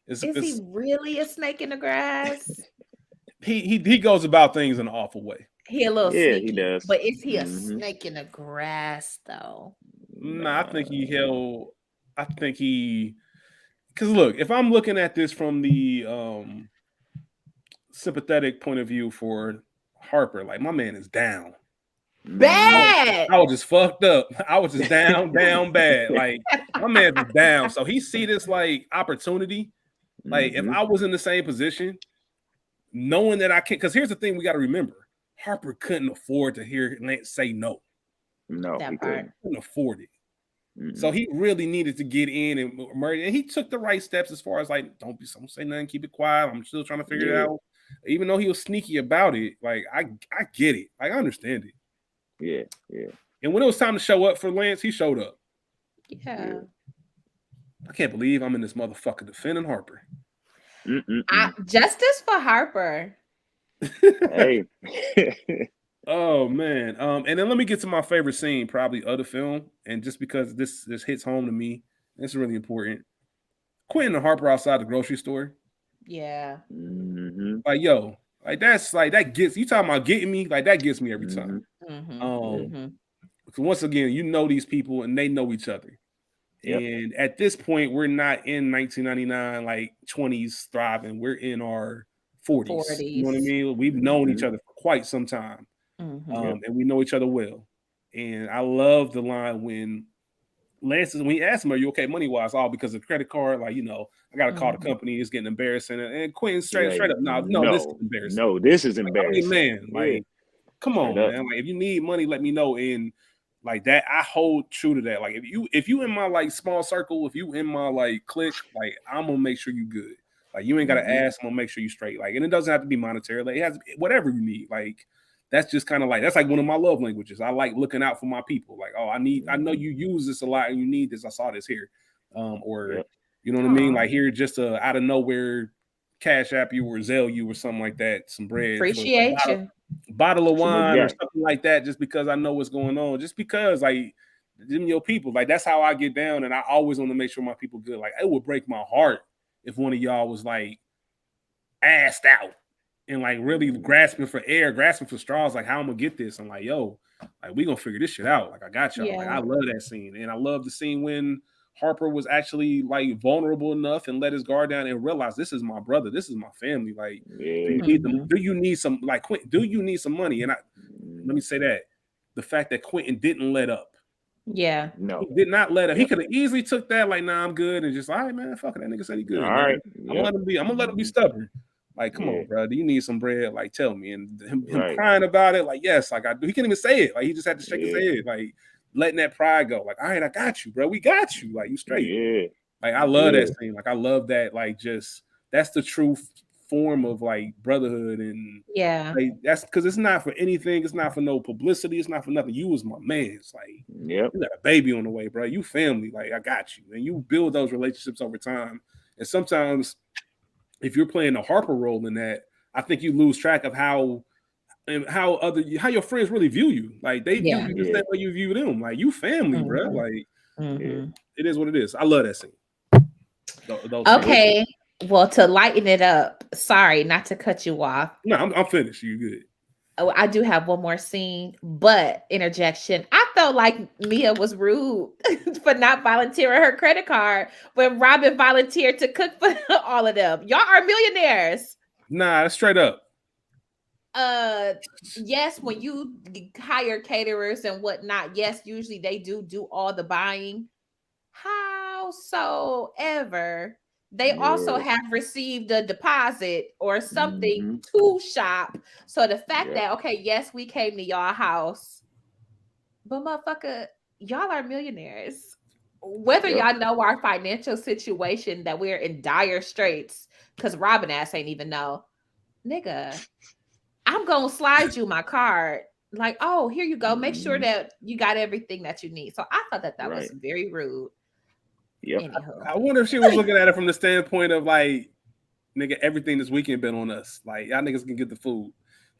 Is he really a snake in the grass? He goes about things in an awful way. He a little sneaky, he does. But is he a snake in the grass though? Nah, I think because look, if I'm looking at this from the sympathetic point of view for Harper, like, my man is down. Bad. I was just fucked up. I was just down bad. Like, my man is down. So he see this like opportunity. Like, if I was in the same position, knowing that I can't, because here's the thing we got to remember: Harper couldn't afford to hear Lance say no. No, he couldn't afford it. So he really needed to get in and murder. And he took the right steps as far as, like, don't say nothing, keep it quiet. I'm still trying to figure it out. Even though he was sneaky about it, like, I get it. Like, I understand it. Yeah. And when it was time to show up for Lance, he showed up. Yeah. I can't believe I'm in this motherfucker defending Harper. Justice for Harper. Hey. Oh man. And then let me get to my favorite scene, probably of the film, and just because this hits home to me, it's really important. Quentin and Harper outside the grocery store, Yeah. Mm-hmm. like yo, like that gets you talking about getting me, like that gets me every time. Mm-hmm. Um, Mm-hmm. because once again, you know these people and they know each other. Yep. And at this point, we're not in 1999, like 20s thriving. We're in our 40s. You know what I 40s. mean? We've known each Mm-hmm. other for quite some time. Mm-hmm. Yep. And we know each other well. And I love the line when when he asked him, "Are you okay money wise?" All because of credit card, like I got to call the Mm-hmm. company. It's getting embarrassing. And Quentin straight Like, up, no, this is no, embarrassing. no, this is Like, I'm your embarrassing. man. Yeah, Like, come straight on, up. man. Like, if you need money, let me know. And like that, I hold true to that. Like, if you in my like small circle, if you in my like clique, like I'm gonna make sure you good. Like, you ain't gotta Mm-hmm. ask. I'm gonna make sure you straight. Like, and it doesn't have to be monetary. Like, it has whatever you need. Like, that's just kind of like that's like one of my love languages. I like looking out for my people. Like, oh, I know Mm-hmm. you use this a lot and you need this. I saw this here, or Yep. you know what I mean. Aw. Like here, just out of nowhere, cash app you or Zelle you or something like that, some bread for a Appreciate you. bottle of It's a no wine or gap. something like that, just because I know what's going on. Just because like them your people, like that's how I get down, and I always want to make sure my people good. Like it would break my heart if one of y'all was like assed out and like really Mm-hmm. grasping for air, grasping for straws, like how I'm gonna get this. I'm like, yo, like we gonna figure this shit out. Like I got y'all. Like I Yeah. love that scene, and I love the scene when Harper was actually like vulnerable enough and let his guard down and realize this is my brother, this is my family. Like, do Yeah. you need them? Mm-hmm. Do you need some like Quentin? Do you need some money? And let me Mm-hmm. say that the fact that Quentin didn't let up. Yeah. He No. did not let up. He Yep. could have easily took that like, nah, I'm good, and just all right, man, fuck it. That nigga said he All good, man. right. I'm gonna Yep. let him be. I'm gonna let him be Mm-hmm. stubborn. Like, come Yeah. on, bro. Do you need some bread? Like, tell me. And him Right. crying about it, like, yes, like I do. He can't even say it. Like, he just had to shake his Yeah. head, like letting that pride go. Like, all right, I got you, bro. We got you. Like, you straight. Yeah. Like, I love that Yeah. scene. Like, I love that. Like, just that's the true form of like brotherhood, and Yeah. like that's because it's not for anything. It's not for no publicity. It's not for nothing. You was my man. It's like Yep. you got a baby on the way, bro. You family. Like, I got you, and you build those relationships over time. And sometimes, if you're playing the Harper role in that, I think you lose track of how your friends really view you. Like they view Yeah. you the Yeah. same way you view them. Like you family, bro. Mm-hmm. Like Yeah. Mm-hmm. it is what it is. I love that scene. Those scenes. Okay. Well, to lighten it up, sorry, not to cut you off. No, I'm finished. You good? Oh, I do have one more scene, but interjection. I felt like Mia was rude for not volunteering her credit card when Robin volunteered to cook for all of them. Y'all are millionaires. Nah, straight up. Yes, when you hire caterers and whatnot, yes, usually they do all the buying. Howsoever, they also Yeah. have received a deposit or something Mm-hmm. to shop. So the fact Yep. that, okay, yes, we came to y'all house, but motherfucker, y'all are millionaires. Whether Yep. y'all know our financial situation, that we're in dire straits, because Robin ass ain't even know, nigga, I'm gonna slide you my card. Like, oh, here you go. Make sure Mm-hmm. that you got everything that you need. So I thought that that was Right. very rude. Yep. Anywho, I wonder if she was looking at it from the standpoint of like, nigga, everything this weekend been on us. Like y'all niggas can get the food.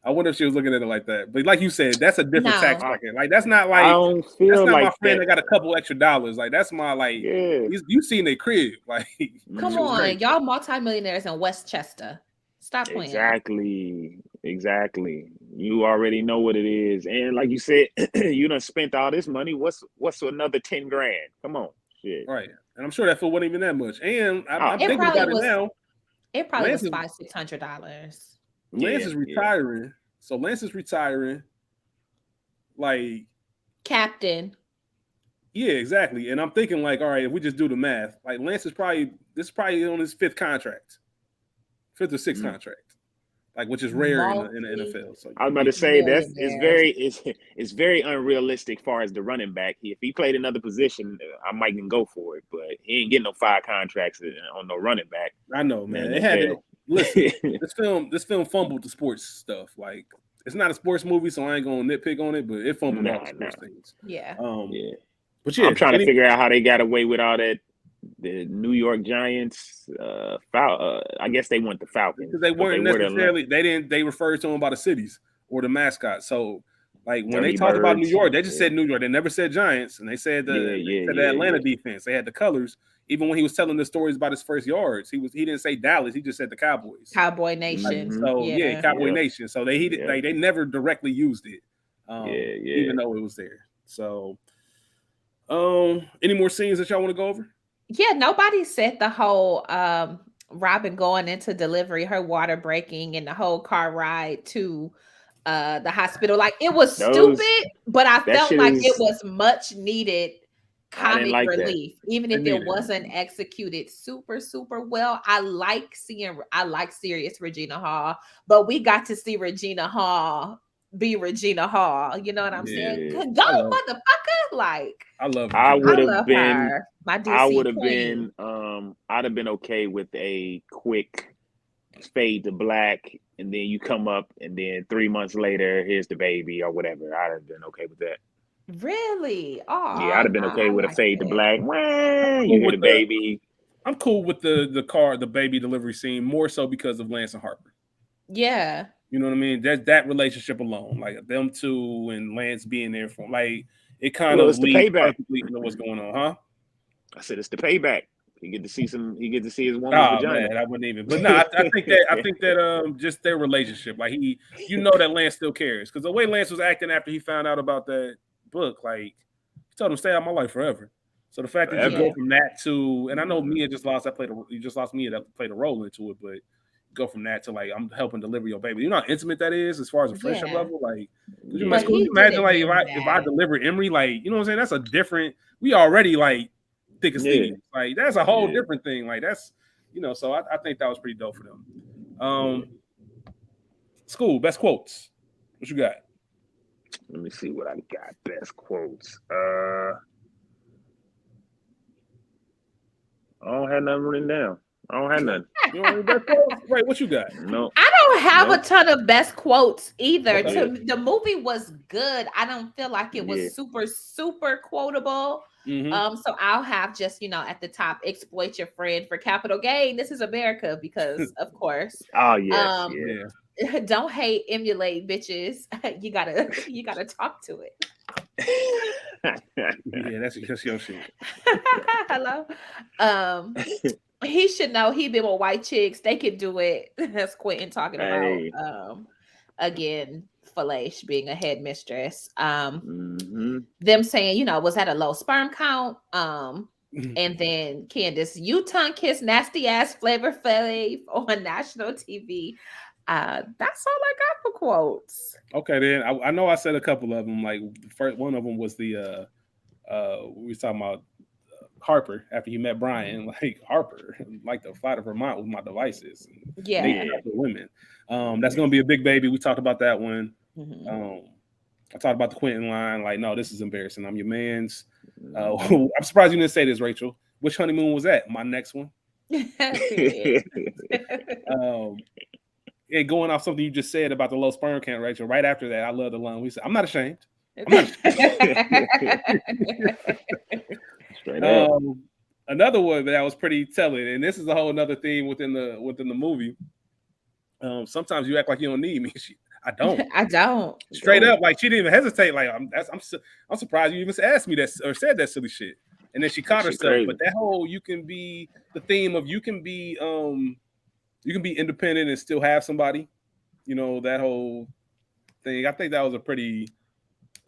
I wonder if she was looking at it like that. But like you said, that's a different tax no, I, bracket. Like that's not I like don't that's feel not my like friend that. that got a couple extra dollars. Like that's my like Yeah. you seen their crib. Like come she was Mm-hmm. great. on, y'all multimillionaires in Westchester. Stop playing. Exactly. Exactly. You already know what it is. And like you said, you done spent all this money. What's another 10 grand? Come on. Shit. Right. And I'm sure that food wasn't even that much. And I'm Oh It thinking no. probably about it was. now. It probably Lance was is $500-$600. Lance Yeah, is yeah. retiring. So Lance is retiring. Like, Captain. yeah, exactly. And I'm thinking, like, all right, if we just do the math, like Lance is probably on his fifth or sixth Mm. contract. Like, which is rare in the NFL. So I was about you to say Multi-millionaires. it's very unrealistic far as the running back. If he played another position, I might even go for it. But he ain't getting no 5 contracts on no running back I know, in the man. It had to NFL. listen. This film fumbled the sports stuff. Like, it's not a sports movie, so I ain't gonna nitpick on it. But it fumbled all the Nah. sports things. Yeah. Yeah. But I'm yeah, trying to figure out how they got away with all that. The New York Giants, I guess they went the Falcons, because they but they weren't were the necessarily they referred to them by the cities or the mascot. So Like when they Dirty talked about New Birds. York, they just said New York. They never said Giants, and they said the Atlanta defense. They had the colors. Even when he was telling the stories about his first yards, he didn't say Dallas. He just said the Cowboys. Cowboy Nation. So Cowboy Nation. So they never directly used it. Even though it was there. So, any more scenes that y'all want to go over? Yeah, nobody said the whole Robin going into delivery, her water breaking, and the whole car ride to the hospital. Like, it was stupid, but I felt like it was much needed comic relief, even if it wasn't executed super, super well. I like serious Regina Hall, but we got to see Regina Hall be Regina Hall. You know what I'm saying? Go, motherfucker! Like, I love her. I would have been her. My DC I would have queen. been I'd have been okay with a quick fade to black, and then you come up, and then 3 months later, here's the baby or whatever. I'd have been okay with that. Really? Oh, yeah, I'd have been okay with a fade to black. You hear the baby. I'm cool with the baby delivery scene, more so because of Lance and Harper. Yeah. You know what I mean? That relationship alone, like them two and Lance being there for, like, it kind of leads perfectly into what's going on, huh? I said it's the payback. He get to see his woman's vagina. Man, I wouldn't even. But no, I think that just their relationship, like that Lance still cares, because the way Lance was acting after he found out about that book, like, he told him stay out of my life forever. So the fact that you go from that to, and I know Mia just lost Mia that played a role into it, but go from that to, like, I'm helping deliver your baby. You know how intimate that is as far as a friendship level. Like, could you imagine like if I deliver Emery, like, you know what I'm saying? That's a different. We already like thick as thieves. Like, that's a whole different thing. Like, that's, so I think that was pretty dope for them. Skool, best quotes. What you got? Let me see what I got. Best quotes. I don't have nothing written down. I don't have nothing. You don't have best quotes? Right, what you got? No. I don't have a ton of best quotes either. The movie was good. I don't feel like it was super, super quotable. So I'll have just, at the top, exploit your friend for capital gain. This is America, because of course. Oh yes, don't hate, emulate, bitches. You gotta talk to it. Yeah, that's your shit. Hello. He should know he been with white chicks. They could do it. That's Quentin talking about again, Falash being a headmistress. Them saying, was that a low sperm count? And then Candace, you tongue kiss nasty ass Flavor Flav on national TV. That's all I got for quotes. Okay, then I know I said a couple of them. Like, the first one of them was the we were talking about Harper after he met Brian. Like, Harper, like to fly to Vermont with my devices. Women. That's gonna be a big baby. We talked about that one. I talked about the Quentin line. Like, no, this is embarrassing. I'm your man's. I'm surprised you didn't say this, Rachel. Which honeymoon was that? My next one. And going off something you just said about the low sperm count, Rachel, right after that, I love the line. We said, I'm not ashamed. Straight up. Another one that was pretty telling, and this is a whole another theme within the movie. Sometimes you act like you don't need me. I don't. I don't. Straight up, like, she didn't even hesitate. Like, I'm surprised you even asked me that or said that silly shit. And then she caught herself. Crazy. But that whole you can be independent and still have somebody, that whole thing. I think that was a pretty.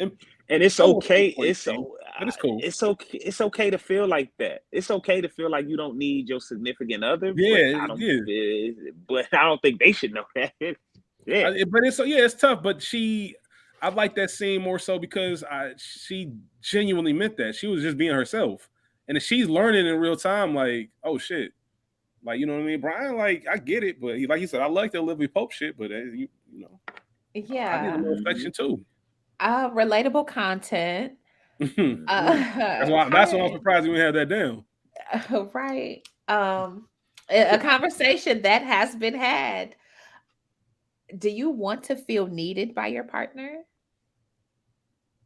And it's okay. It's cool. It's okay to feel like that. It's okay to feel like you don't need your significant other. But I don't think they should know that. But it's tough. But I like that scene more so because she genuinely meant that. She was just being herself, and if she's learning in real time, like, oh shit. Like, you know what I mean? Brian, like, I get it, but like you said, I like the Olivia Pope shit, but I need a little affection too. Relatable content. That's why I'm surprised you didn't have that down. Right. A conversation that has been had. Do you want to feel needed by your partner?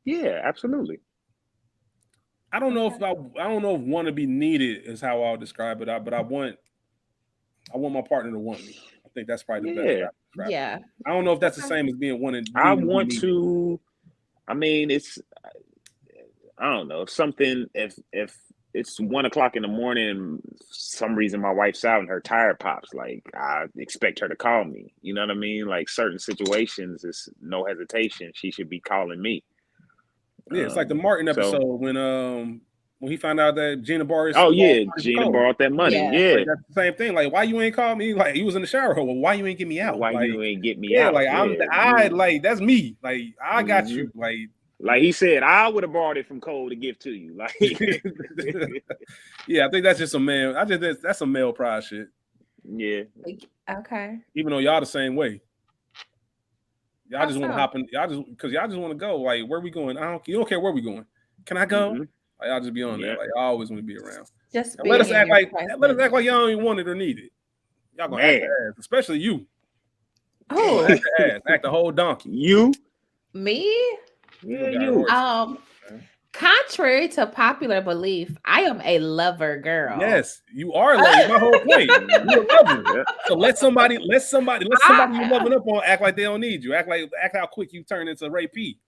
Yeah, absolutely. I don't know if want to be needed is how I'll describe it. But I want my partner to want me. I think that's probably the best. Yeah. I don't know if that's the same as being wanted. I want to I mean, I don't know, if it's 1 o'clock in the morning and some reason my wife's out and her tire pops, like I expect her to call me. You know what I mean? Like certain situations, it's no hesitation. She should be calling me. Yeah, it's like the Martin So episode when he found out that Gina borrowed oh borrowed yeah, money from Gina Cole. borrowed that money. Yeah. Yeah. Like that's the same thing. Like, why you ain't call me? Like, he was in the shower. Well, why you ain't get me out? Why Like, you ain't get me yeah, out? like Yeah. I like that's me. Like, I got Mhm. you. Like he said, I would have borrowed it from Cole to give to you. Like, yeah, I think that's just some man. That's some male pride shit. yeah. Okay. Even though y'all the same way. Y'all How just want to so? hop in. Y'all just want to go. Like, where we going? You don't care where we going. Can I go? Mhm. Like, y'all just be on Yeah. there. Like, I always want to be around. Just And being in your let us presence. act like y'all don't even want it or need it. Y'all gonna act Man. the ass, especially you. Oh, Act the ass, act the whole donkey. You? me? Yeah, got you. horse. Contrary to popular belief, I am a lover girl. Yes, you are like my whole point. You're a lover. Yeah. So let somebody you loving up on act like they don't need you. Act how quick you turn into Ray P.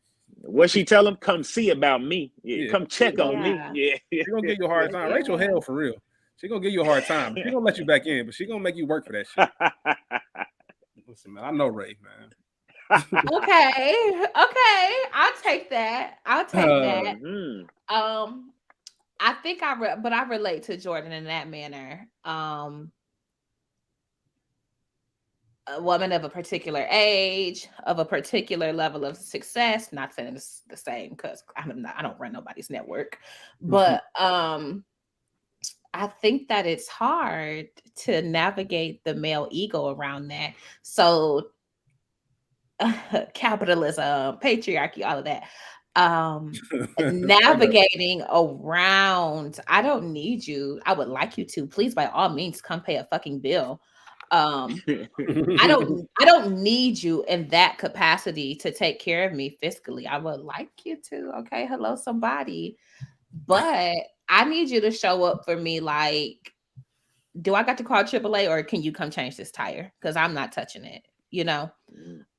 What she tell him? Come see about me. Yeah, Yeah, come check on me. Yeah. Yeah. She gonna give you a hard time. Yeah. Rachel hell for real. She gonna give you a hard time. She gonna let you back in, but she gonna make you work for that shit. Listen, man, I know Ray, man. Okay. I'll take that. Mhm. I think but I relate to Jordan in that manner. A woman of a particular age, of a particular level of success. Not saying it's the same because I don't run nobody's network, but I think that it's hard to navigate the male ego around that. So capitalism, patriarchy, all of that. Navigating around, I don't need you. I would like you to. Please, by all means, come pay a fucking bill. I don't need you in that capacity to take care of me fiscally. I would like you to. Okay, hello, somebody. But I need you to show up for me like, do I got to call AAA or can you come change this tire? Because I'm not touching it, you know.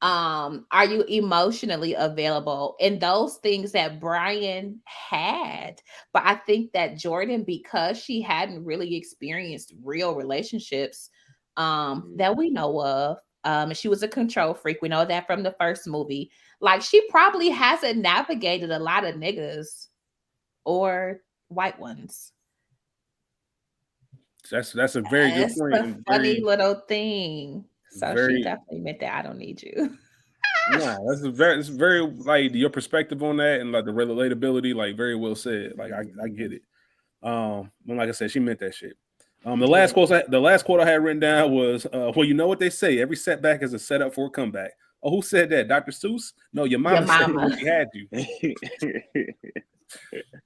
Are you emotionally available? And those things that Brian had. But I think that Jordan, because she hadn't really experienced real relationships that we know of, she was a control freak. We know that from the first movie. Like, she probably hasn't navigated a lot of niggas or white ones. That's a very good point. It's a funny little thing. So very, she definitely meant that I don't need you. Nah, it's very like your perspective on that and like the relatability, like very well said. Like I get it. And like I said, she meant that shit. The last quote I had written down was, well, you know what they say, every setback is a setup for a comeback. Oh, who said that? Dr. Seuss? No, your mama said it when she had you.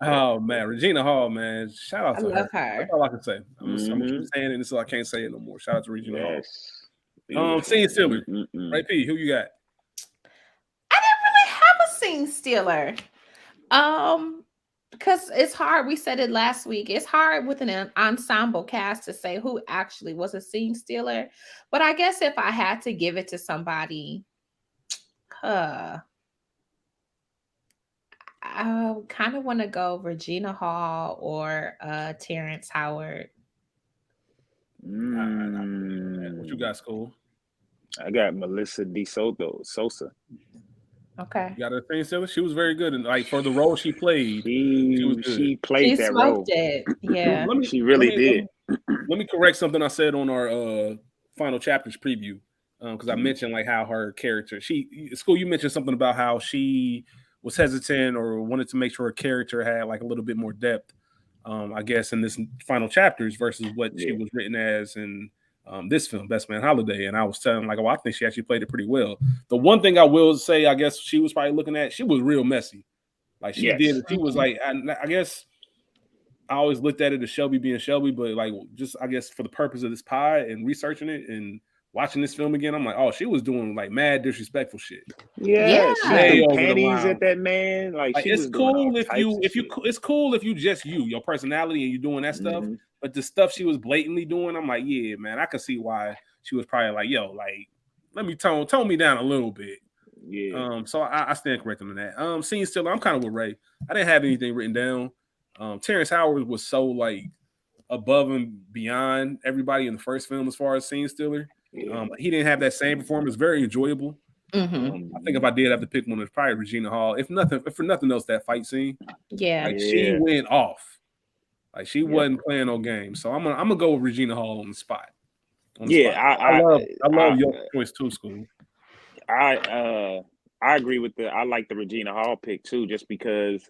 Oh man, Regina Hall, man. Shout out I to love her. her. That's all I can say. I'm gonna keep saying it until I can't say it no more. Shout out to Regina Hall. Scene stealer. Right, P, who you got? I didn't really have a scene stealer. Because it's hard. We said it last week. It's hard with an ensemble cast to say who actually was a scene stealer. But I guess if I had to give it to somebody, I kind of want to go Regina Hall or Terrence Howard. What you got, Skool? I got Melissa Sosa. Okay. You got a scene stealer? She was very good, and like for the role she played, she was good. She played that role. It. Yeah. She really did. Let me correct something I said on our final chapters preview, because I mentioned like how her character. Skool, you mentioned something about how she was hesitant or wanted to make sure her character had like a little bit more depth. I guess in this final chapters versus what she was written as in this film, Best Man Holiday. And I was telling like, I think she actually played it pretty well. The one thing I will say, I guess she was probably looking at, she was real messy. Like she did, she was like, I guess I always looked at it as Shelby being Shelby, but like just I guess for the purpose of this pod and researching it and watching this film again, I'm like, oh, she was doing like mad disrespectful shit. Yeah, she threw over panties at that man. Like she it's was cool doing it's cool if you just your personality and you doing that stuff. But the stuff she was blatantly doing, I'm like, yeah, man, I can see why she was probably like, yo, like, let me tone me down a little bit. Yeah. So I stand corrected on that. Scene Stealer, I'm kind of with Ray. I didn't have anything written down. Terrence Howard was so like above and beyond everybody in the first film as far as Scene Stealer. He didn't have that same performance. Very enjoyable. I think if I did have to pick one, it's probably Regina Hall. If for nothing else, that fight scene. Yeah. Like she went off. Like she wasn't playing no game. So I'm gonna go with Regina Hall on the spot. I love your choice too, Skool. I agree with I like the Regina Hall pick too, just because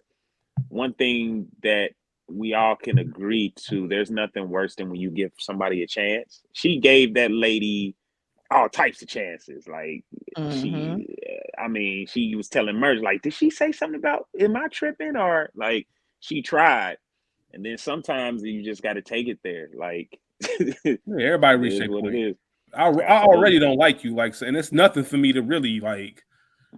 one thing that we all can agree to, there's nothing worse than when you give somebody a chance. She gave that lady all types of chances. Like she was telling Merge, like, did she say something about, am I tripping? Or like she tried. And then sometimes you just got to take it there. Like, everybody reached that point. I already don't like you, like, and it's nothing for me to really like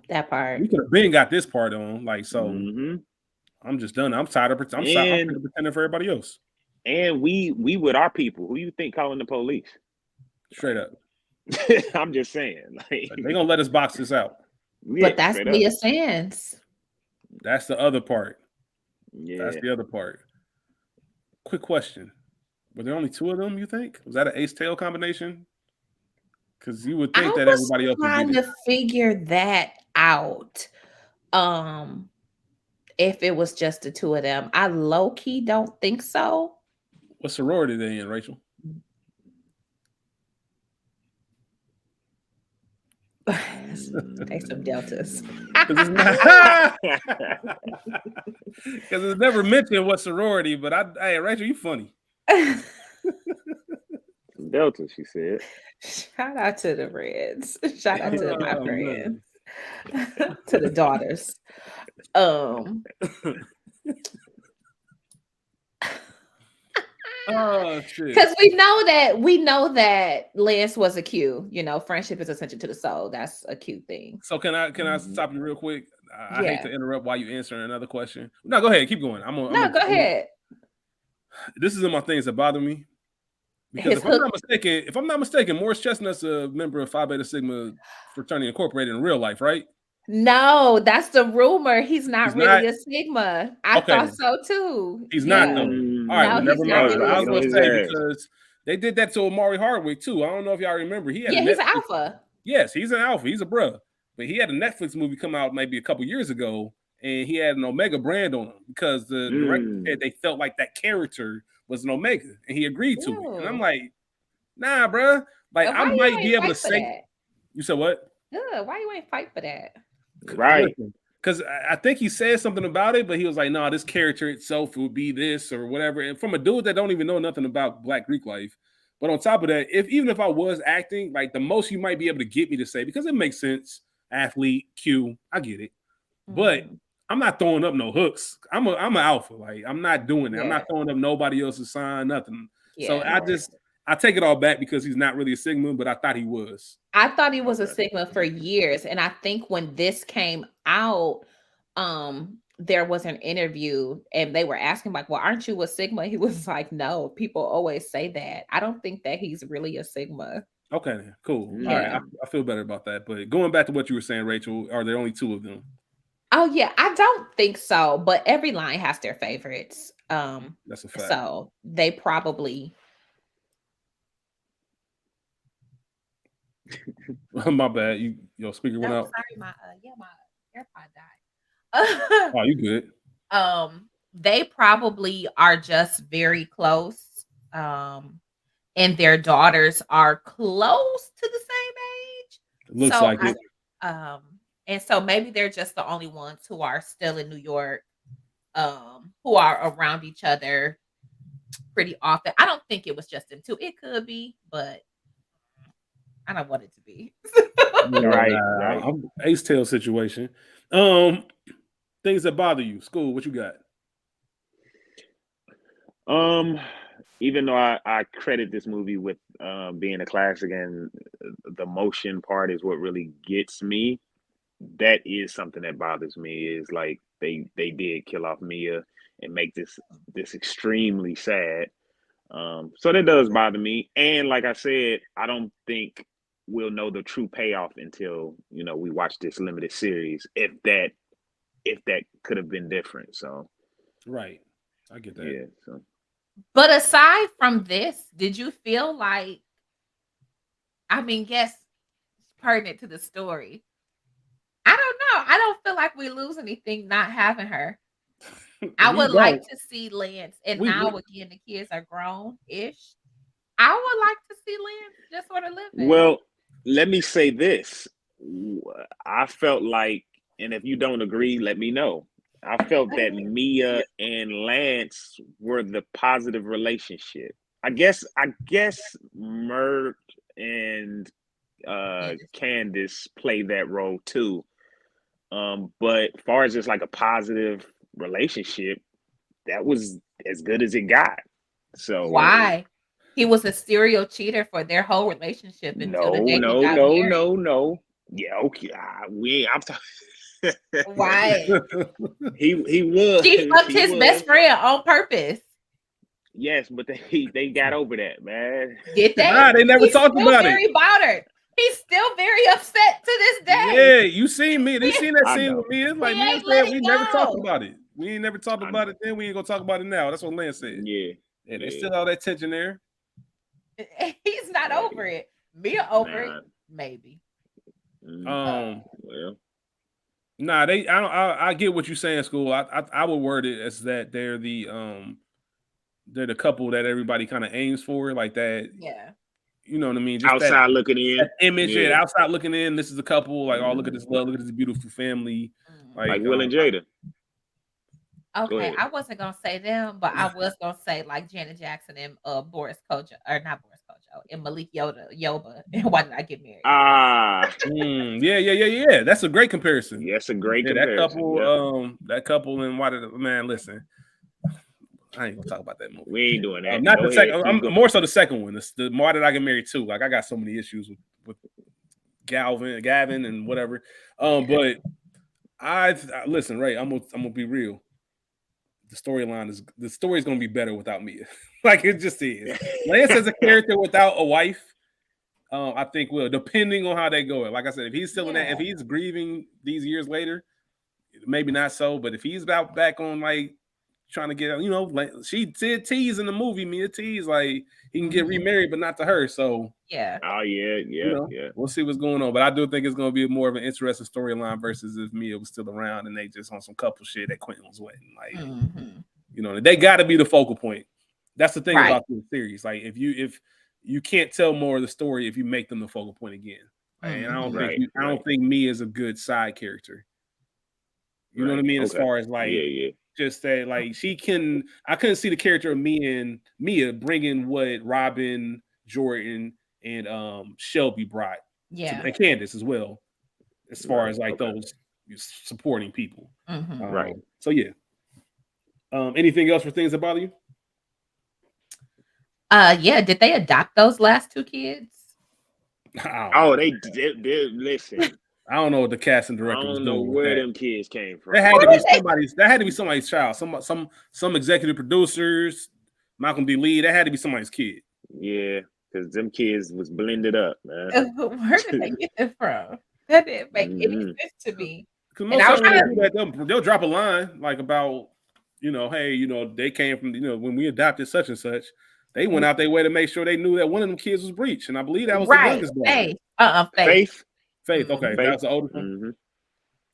that part. We could have been got this part on, like, so I'm just done. I'm tired of pretending for everybody else. And we with our people. Who you think calling the police? Straight up. I'm just saying, like they're gonna let us box this out. But that's Leah Sands. That's the other part. Yeah, that's the other part. Quick question: were there only two of them? You think was that an ace tail combination? Because you would think that everybody else would be trying to figure that out. If it was just the two of them, I low key don't think so. What sorority they in, Rachel? They some deltas. Because it's never mentioned what sorority, but hey, Rachel, you funny. Delta, she said. Shout out to the Reds. Shout out to my friends. To the daughters. Oh shit. Because we know that Lance was a Q. You know, friendship is essential to the soul. That's a cute thing. So can I stop you real quick? I hate to interrupt while you answering another question. No, go ahead, keep going. Go ahead. This is in my things that bother me. Because if I'm not mistaken, Morris Chestnut's a member of Phi Beta Sigma Fraternity Incorporated in real life, right? No, that's the rumor. He's not really a Sigma. I thought so too. He's not though. All right, well, never mind. I was going to say because they did that to Amari Hardwick too. I don't know if y'all remember. He's an alpha. Yes, he's an alpha. He's a bruh. But he had a Netflix movie come out maybe a couple years ago, and he had an Omega brand on him because the director said they felt like that character was an Omega, and he agreed to it. And I'm like, nah, bruh. Like I might be able to say. That? You said what? Why you ain't fight for that? Right. Because I think he said something about it, but he was like, no, this character itself would be this or whatever. And from a dude that don't even know nothing about Black Greek life. But on top of that, even if I was acting, like the most you might be able to get me to say, because it makes sense, athlete, Q, I get it. But I'm not throwing up no hooks. I'm an alpha. Like I'm not doing that. I'm not throwing up nobody else's sign, nothing. So I take it all back because he's not really a Sigma, but I thought he was. I thought he was a Sigma for years. And I think when this came out, there was an interview and they were asking like, well, aren't you a Sigma? He was like, no, people always say that. I don't think that he's really a Sigma. Okay, cool. Yeah. All right, I feel better about that. But going back to what you were saying, Rachel, are there only two of them? Oh, yeah, I don't think so. But every line has their favorites. That's a fact. So they probably... My bad. Your speaker went out. Sorry, my AirPod died. Oh, you good? They probably are just very close. And their daughters are close to the same age. It looks like it. And so maybe they're just the only ones who are still in New York, who are around each other pretty often. I don't think it was just them two. It could be, but I don't want it to be. Right. I'm ace tail situation. Things that bother you. Skool, what you got? Even though I credit this movie with being a classic, and the motion part is what really gets me. That is something that bothers me. Is like they did kill off Mia and make this extremely sad. So that does bother me. And like I said, I don't think we'll know the true payoff until we watch this limited series. If that could have been different. So Right. I get that. yeah. So But aside from this, did you feel like, I mean, yes, pertinent to the story. I don't know. I don't feel like we lose anything not having her. I We would like don't. to see Lance, and We now again the kids are grown-ish. I would like to see Lance just sort of living. well, let me say this. I felt like, and if you don't agree, let me know. I felt that Mia and Lance were the positive relationship. I guess Mert and Candace. Candace play that role too. But as far as just like a positive relationship, that was as good as it got. So Why? He was a serial cheater for their whole relationship until the no, day he no, got no, married. no, no. Yeah, okay. We I'm talking. Why? He was She fucked he his was best friend on purpose. yes, but they got over that, man. Did they? Nah, they never He's talked still about it. very bothered. He's still very upset to this day. Yeah, you seen me. You He, seen that I scene know, with me? It's he like me ain't said, let it we never talked go. about it. We ain't never talked I about know. it then. We ain't gonna talk about it now. That's what Lance said. Yeah, Yeah, there's yeah, still all that tension there. He's not yeah. over it. Mia over it, Nah. maybe. Mm, Um, well, nah, they. I don't. I get what you're saying, School. I would word it as that they're the couple that everybody kind of aims for, like that. Yeah. You know what I mean? Just that outside looking in, image. Yeah, yeah, outside looking in. This is a couple. Like, oh, look at mm, this love. Look at this beautiful family. Mm. like Like, Will and Jada. Go Okay, ahead. I wasn't gonna say them, but I was gonna say like Janet Jackson and Boris Kojo, or not Boris Kojo, and Malik Yoba. And why did I get married? Ah, yeah. That's a great comparison. yes, a great Yeah, comparison. Yep. that couple, and why did man listen? I ain't gonna talk about that movie. We ain't doing that. Not Go the ahead. second. Keep I'm going. more so the second one. The why did I get married too? Like I got so many issues with Gavin, and whatever. But listen, Ray. I'm gonna be real. The story is gonna be better without Mia. Like it just is. Lance as a character without a wife. I think will, depending on how they go. Like I said, if he's still in that, if Yeah. he's grieving these years later, maybe not so. But if he's about back on like trying to get, like she did tease in the movie, Mia tease like he can get Mhm. remarried, but not to her. So Yeah. Oh yeah, yeah, yeah. we'll see what's going on. But I do think it's going to be more of an interesting storyline versus if Mia was still around and they just on some couple shit that Quentin was wetting. Like Mhm. they got to be the focal point. That's the thing Right. about the series. Like if you can't tell more of the story if you make them the focal point again. And I don't think Mhm. Right, I right, don't think Mia is a good side character. You know what I right. mean? As Okay. far as like Yeah, yeah. just that, like I couldn't see the character of Mia bringing what Robin, Jordan, and Shelby brought Yeah. and Candace as well, as far Right. as like Okay. those supporting people. Mhm. Right. So yeah. Anything else for things that bother you? Yeah, did they adopt those last two kids? I don't Oh, know. they listen. I don't know what the casting I director was don't know doing with where that. them kids came That from. had What to be did they somebody's. That had to be somebody's child. Some executive producers, Malcolm D. Lee. That had to be somebody's kid. Yeah, because them kids was blended up, man. where did they get them from? That didn't make any Hmm. sense to me. Because And most I was times when trying they to do that, they'll drop a line like about, hey, they came from, when we adopted such and such, they went out their way to make sure they knew that one of them kids was breech, and I believe that was the right. youngest daughter, Faith. Faith. Faith, Faith. Okay, Mhm. Faith. that's the oldest one. Hmm.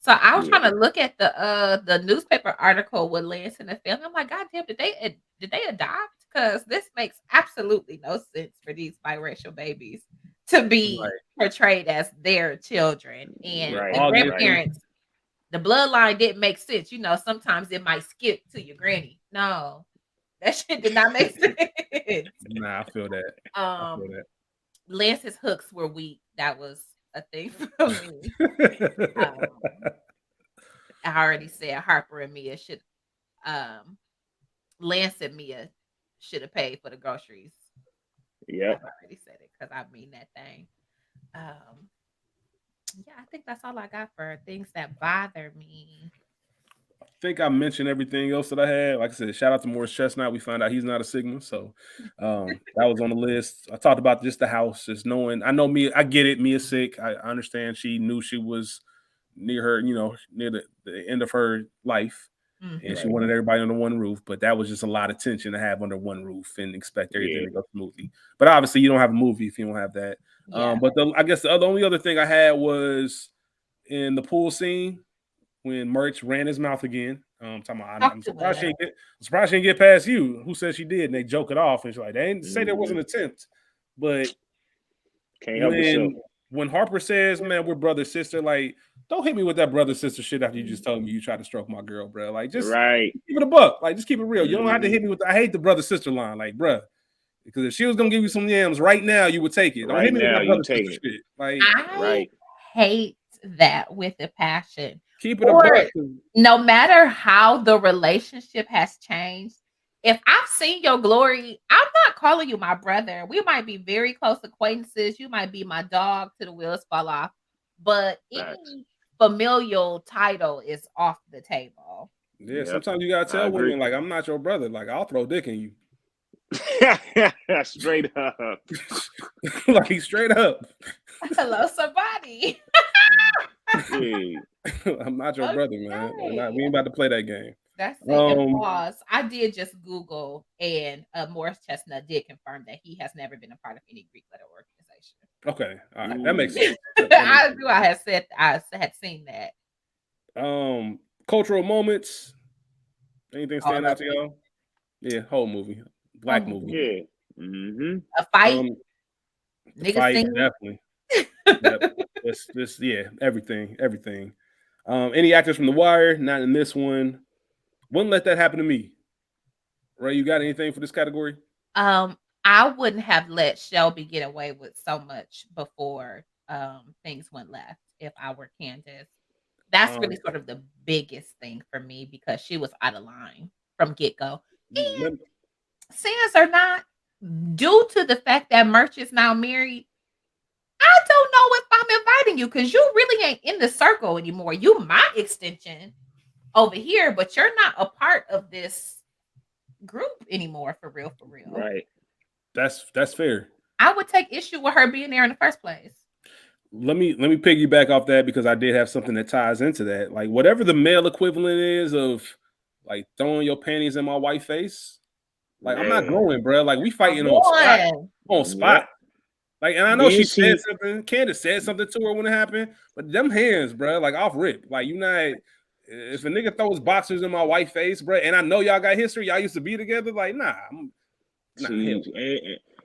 So I was Yeah. trying to look at the newspaper article with Lance and the family. I'm like, God damn, did they adopt? Because this makes absolutely no sense for these biracial babies to be Right. portrayed as their children. And the Right. Right. Obviously. grandparents, the bloodline didn't make sense. Sometimes it might skip to your granny. No, that shit did not make sense. Nah, I feel that. I feel Um, that. Lance's hooks were weak. That was a thing for me. Um, I already said Harper and Mia should um Lance and Mia should have paid for the groceries. I've Yep. already said it because I mean that thing. Um yeah, I think that's all I got for things that bother me. think I mentioned everything else that I had. Like I said, shout out to Morris Chestnut. We found out he's not a Sigma, so that was on the list. I talked about just the house, just knowing. I know me. I get it. Mia's sick. I understand. She knew she was near her, near the end of her life, and she Mhm. wanted everybody under one roof. But that was just a lot of tension to have under one roof and expect everything Yeah. to go smoothly. But obviously, you don't have a movie if you don't have that. Yeah. But I guess the only other thing I had was in the pool scene when Merch ran his mouth again. Talking about, Talk I'm to surprised us. she didn't get past you. Who said she did? And they joke it off, and she's like, they didn't say there was Mhm. an attempt. But Can't help yourself. when Harper says, "Man, we're brother sister," like, don't hit me with that brother sister shit after you just told me you tried to stroke my girl, bro. Like, just Right. keep it a buck. Like, just keep it real. You don't have to Mhm. hit me with. I hate the brother sister line, like, bruh. Because if she was gonna give you some yams right now, you would take it. Don't hit Right me with now, that you brother taking sister it. shit. Like, I Right. hate that with a passion. keep it a Or buck. no matter how the relationship has changed, if I've seen your glory, I'm not calling you my brother. We might be very close acquaintances. You might be my dog till the wheels fall off, but Facts. any familial title is off the table. Yeah, Yep. sometimes you gotta I tell agree. women like, I'm not your brother. Like, I'll throw dick in you. Straight up. Like, straight up. Hello, somebody. Yeah. I'm not your brother, man. Okay. We ain't about to play that game. That's it. And pause. I did just Google, and Morris Chestnut did confirm that he has never been a part of any Greek letter organization. Okay, all right, that makes Mm. sense. That makes I sense. knew I had said I had seen that. Cultural moments. Anything All stand out of to it. y'all? Yeah, whole movie, black Whole movie. Yeah. Mm-hmm. A fight, The niggas fight, singing. definitely. Yep. This, yeah, everything. Any actors from The Wire? Not in this one. Wouldn't let that happen to me. Ray, you got anything for this category? I wouldn't have let Shelby get away with so much before things went left if I were Candace. That's really Um, sort of the biggest thing for me because she was out of line from get-go. And let- sans or not, due to the fact that Merch is now married, I don't know if I'm inviting you because you really ain't in the circle anymore. You my extension over here, but you're not a part of this group anymore for real, for real. Right. that's fair. I would take issue with her being there in the first place. Let me piggyback off that because I did have something that ties into that. Like whatever the male equivalent is of like throwing your panties in my white face. Like I'm not Man. going, bro. Like we fighting Come on spot. on. On spot. Yep. Like, and I know Then she said she something. Candace said something to her when it happened, but them hands, bro, like off rip. Like you not. If a nigga throws boxers in my white face, bro, and I know y'all got history, y'all used to be together. Like, nah, hell.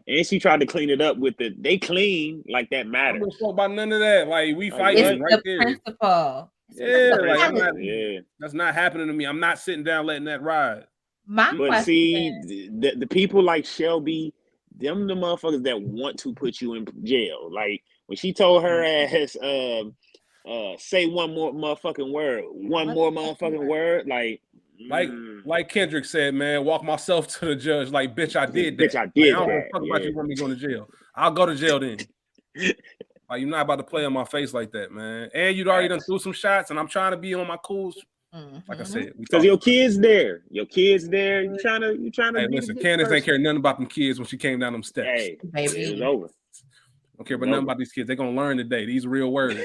and she tried to clean it up with the they clean like that I don't matters. give a fuck about none of that. Like we Like It's fighting what? right the there. principle. It's Yeah, like I'm not. principality. Yeah. That's not happening to me. I'm not sitting down letting that ride. My But question, see, the people like Shelby, them the motherfuckers that want to put you in jail. Like when she told her ass, say one more motherfucking word, one what more the fuck motherfucking word? word, like, Like Kendrick said, man, walk myself to the judge. Like, bitch, I did that. bitch, I Like, I did don't give a that. fuck about Yeah. you want me going to jail. I'll go to jail then. Like, you're not about to play on my face like that, man. And you'd already done threw some shots, and I'm trying to be on my cools. Like I said, because your kids there. Your kids there. You trying to Hey, be listen, the good Candace ain't person. care nothing about them kids when she came down them steps. Hey, Baby. it was over. Don't care about nothing about these kids. They're gonna learn today. These real words.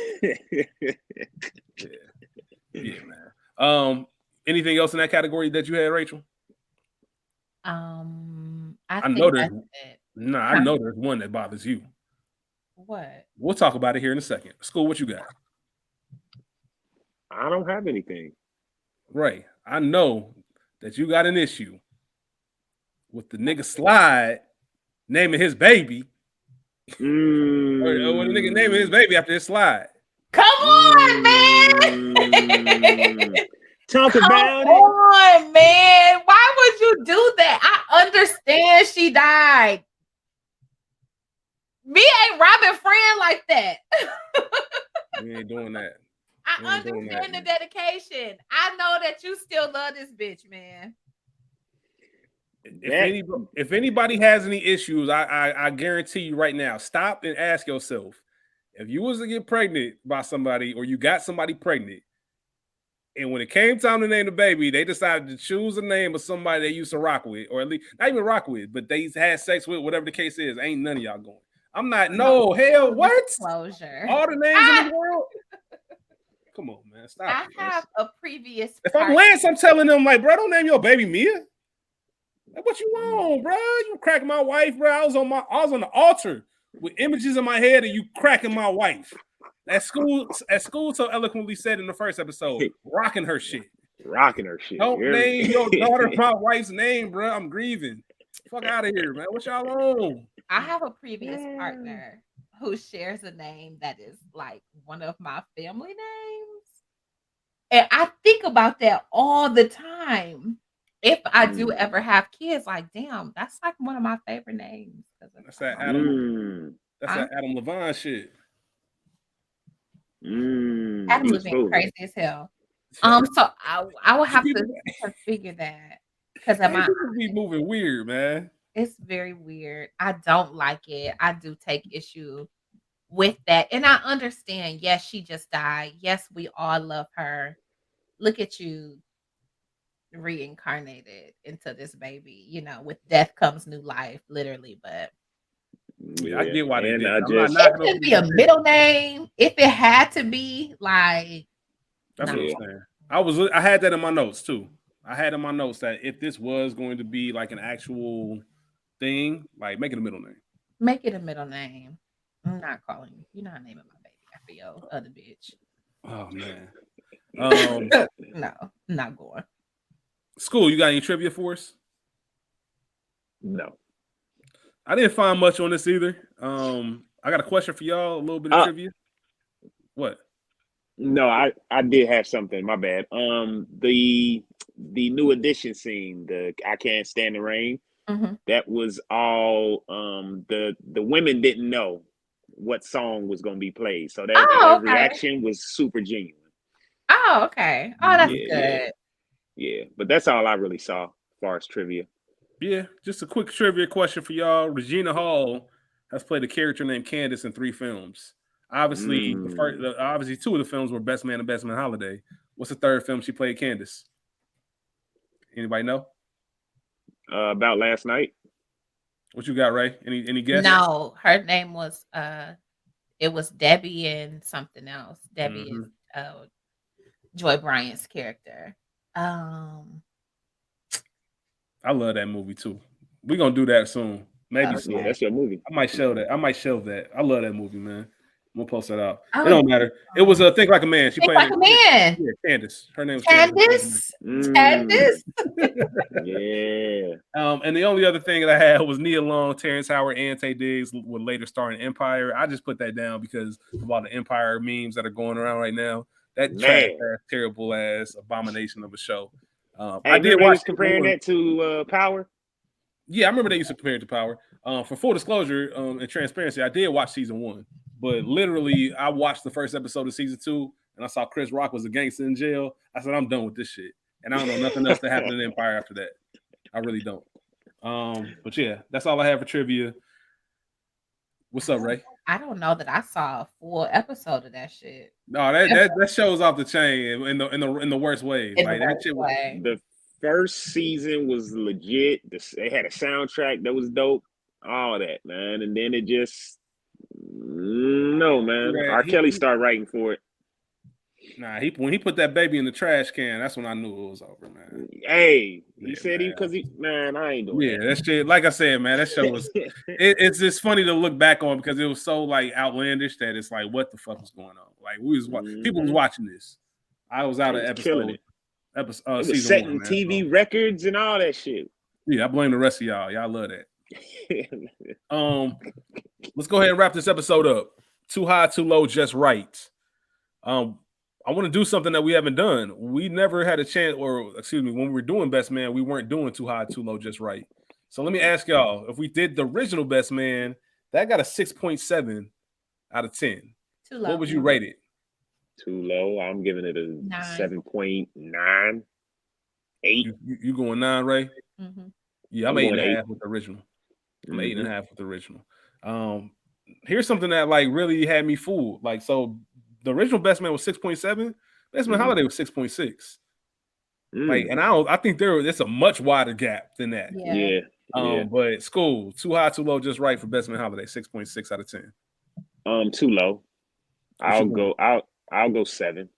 Yeah, man. Anything else in that category that you had, Rachel? I I know think there's that's it. no. I know there's one that bothers you. What? We'll talk about it here in a second. School, what you got? I don't have anything. Ray, I know that you got an issue with the nigga Slide naming his baby. Or the nigga naming his baby after his Slide. Come on, man. Talk Come about it. on, man. Why would you do that? I understand she died. Me ain't robbing friend like that. We ain't doing that. I understand the dedication. I know that you still love this bitch, man. If anybody has any issues, I guarantee you right now, stop and ask yourself, if you was to get pregnant by somebody or you got somebody pregnant And when it came time to name the baby, they decided to choose a name of somebody they used to rock with, or at least not even rock with, but they had sex with, whatever the case is. Ain't none of y'all going. I'm not. No, hell, what? Disclosure. All the names in the world. Come on, man. Stop I it. have a previous. If I'm Lance, I'm telling them, like, bro, don't name your baby Mia. Like, what you want, bro? You cracking my wife, bro. I was on the altar with images in my head of you cracking my wife. At Skool so eloquently said in the first episode, rocking her shit. Don't name your daughter my wife's name, bro. I'm grieving. Fuck out of here, man. What y'all on? I have a previous partner who shares a name that is like one of my family names. And I think about that all the time. If I do ever have kids, like, damn, that's like one of my favorite names. That's that Adam. That's that Adam Levine shit. Adam Levine crazy as hell. So I will have to figure that because be moving weird, man. It's very weird. I don't like it. I do take issue with that, and I understand. Yes, she just died. Yes, we all love her. Look at you, reincarnated into this baby. You know, with death comes new life, literally. But yeah, I get why they did. It could be a middle name if it had to be. Like that's what I'm saying. I had that in my notes too. I had in my notes that if this was going to be like an actual thing, like make it a middle name. Make it a middle name. I'm not calling you. You're not naming my baby after your other bitch. Oh man. No, I'm not going. Skool, you got any trivia for us? No. I didn't find much on this either. I got a question for y'all, a little bit of trivia. What? No, I did have something. My bad. The new edition scene, the I Can't Stand the Rain. Mm-hmm. That was all. The women didn't know what song was going to be played, so that reaction was super genuine. Oh, okay. Oh, that's good. Yeah, but that's all I really saw as far as trivia. Yeah, just a quick trivia question for y'all. Regina Hall has played a character named Candace in 3 films. Obviously, obviously 2 of the films were Best Man and Best Man Holiday. What's the 3rd film she played Candace? Anybody know? About Last Night. What you got, Ray? Any guess? No, her name was it was Debbie and something else. Debbie is Joy Bryant's character. I love that movie too. We're gonna do that soon. Maybe soon. Yeah, that's your movie. I might shelve that. I love that movie, man. I'm gonna post that out. It don't matter. It was a Think Like a Man. She Think played Like a Man. Yeah, Candace. Her name was Candace. Candace. Yeah. And the only other thing that I had was Nia Long, Terrence Howard, and Taye Diggs would later star in Empire. I just put that down because of all the Empire memes that are going around right now. That trash ass, terrible ass abomination of a show. I did watch comparing that to Power. Yeah, I remember they used to compare it to Power. For full disclosure and transparency, I did watch season 1, but literally I watched the first episode of season 2 and I saw Chris Rock was a gangster in jail. I said, I'm done with this shit. And I don't know nothing else that happened in Empire after that. I really don't. But yeah, that's all I have for trivia. What's up, Ray? I don't know that I saw a full episode of that shit. No, that show's off the chain in the worst way. Like that shit was, the first season was legit. They had a soundtrack that was dope. All that, man, and then it just no, man. R. Kelly started writing for it. Nah, when he put that baby in the trash can, that's when I knew it was over, man. Hey, he said man, I ain't doing that. That shit, like I said, man, that show was it's just funny to look back on because it was so like outlandish that it's like, what the fuck was going on? Like people was watching this. I was out of episode season setting 1, TV records and all that shit. Yeah, I blame the rest of y'all. Y'all love that. Let's go ahead and wrap this episode up. Too high, too low, just right. I want to do something that we haven't done. We never had a chance, or excuse me, when we were doing Best Man, we weren't doing Too High, Too Low, Just Right. So let me ask y'all, if we did the original Best Man, that got a 6.7 out of 10. Too low. What would you rate it? Too low. I'm giving it a 7.9. 8. You going 9, Ray? Mm-hmm. Yeah, I'm 8.5 with the original. I'm 8.5 with the original. Here's something that like really had me fooled. Like, so the original Best Man was 6.7, Best Man Holiday was 6.6. Like, Mm. and I think it's a much wider gap than that. Yeah. Yeah. But Skool, too high, too low, just right for Best Man Holiday, 6.6 out of 10. Too low. What you going? I'll go 7.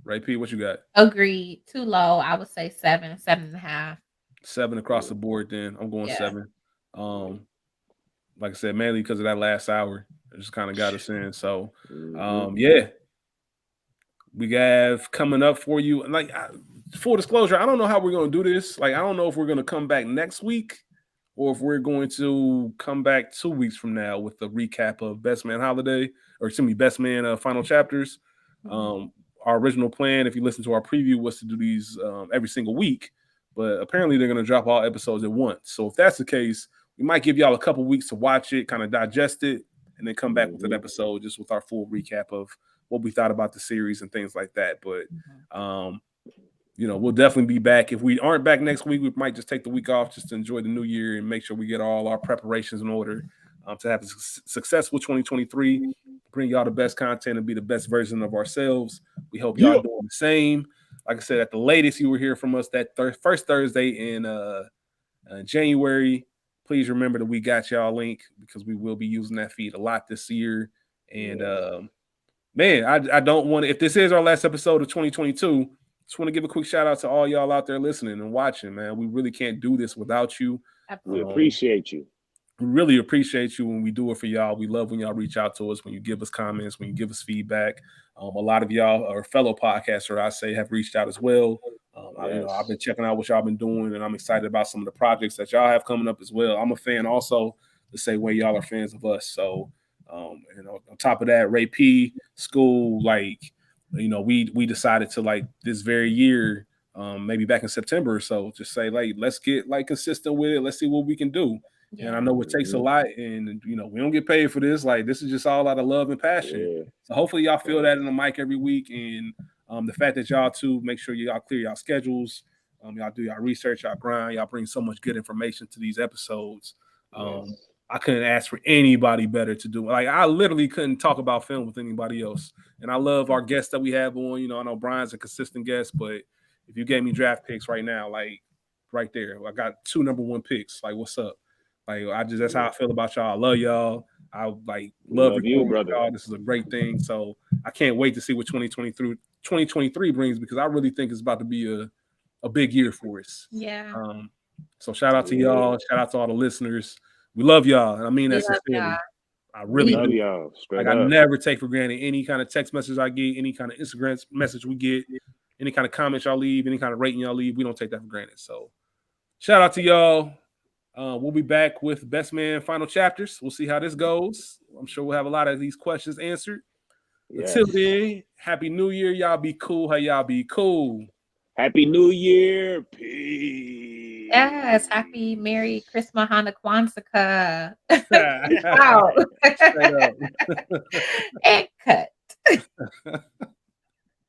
Ray P, what you got? Agreed. Too low. I would say 7, 7.5. 7 across the board. Then I'm going Yeah. 7. Like I said, mainly because of that last hour, it just kind of got us in. So, yeah, we have coming up for you. Like, full disclosure, I don't know how we're going to do this. Like, I don't know if we're going to come back next week or if we're going to come back 2 weeks from now with a recap of Best Man Holiday, or excuse me, Best Man Final Chapters. Our original plan, if you listen to our preview, was to do these every single week, but apparently they're going to drop all episodes at once. So if that's the case, we might give y'all a couple weeks to watch it, kind of digest it, and then come back with an episode just with our full recap of what we thought about the series and things like that. But we'll definitely be back. If we aren't back next week, we might just take the week off just to enjoy the new year and make sure we get all our preparations in order to have a successful 2023, bring y'all the best content and be the best version of ourselves. We hope y'all doing the same. Like I said, at the latest, you will hear from us that first Thursday in January. Please remember that we got y'all link because we will be using that feed a lot this year. And man, I don't want to, if this is our last episode of 2022, just want to give a quick shout out to all y'all out there listening and watching, man. We really can't do this without you. We appreciate you. We really appreciate you when we do it for y'all. We love when y'all reach out to us, when you give us comments, when you give us feedback. A lot of y'all, or fellow podcasters, I say, have reached out as well. I've been checking out what y'all been doing, and I'm excited about some of the projects that y'all have coming up as well. I'm a fan also the same way y'all are fans of us. So, on top of that, Ray P, Skool, like, we decided to, like, this very year, maybe back in September or so, just say, like, let's get, like, consistent with it. Let's see what we can do. And I know it takes a lot, and we don't get paid for this. Like, this is just all out of love and passion. So hopefully y'all feel that in the mic every week. And the fact that y'all too make sure y'all clear y'all schedules, y'all do y'all research, y'all grind, y'all bring so much good information to these episodes. I couldn't ask for anybody better to do it. Like, I literally couldn't talk about film with anybody else. And I love our guests that we have on. I know Brian's a consistent guest, but if you gave me draft picks right now, like right there, I got 2 number 1 picks. Like, what's up? Like, that's how I feel about y'all. I love y'all. I love you, brother. Y'all. This is a great thing. So I can't wait to see what 2023 brings, because I really think it's about to be a big year for us. Yeah. So shout out to y'all. Shout out to all the listeners. We love y'all. And I mean that sincerely. I really love do. y'all. Straight I up. never take for granted any kind of text message I get, any kind of Instagram message we get, any kind of comments y'all leave, any kind of rating y'all leave. We don't take that for granted. So shout out to y'all. We'll be back with Best Man Final Chapters. We'll see how this goes. I'm sure we'll have a lot of these questions answered. Until then, Happy New Year. Y'all be cool. How y'all be cool. Happy New Year. Peace. Yes. Happy Merry Christmas, Hanukkah, Kwanzaa. Peace out. Straight up. And cut.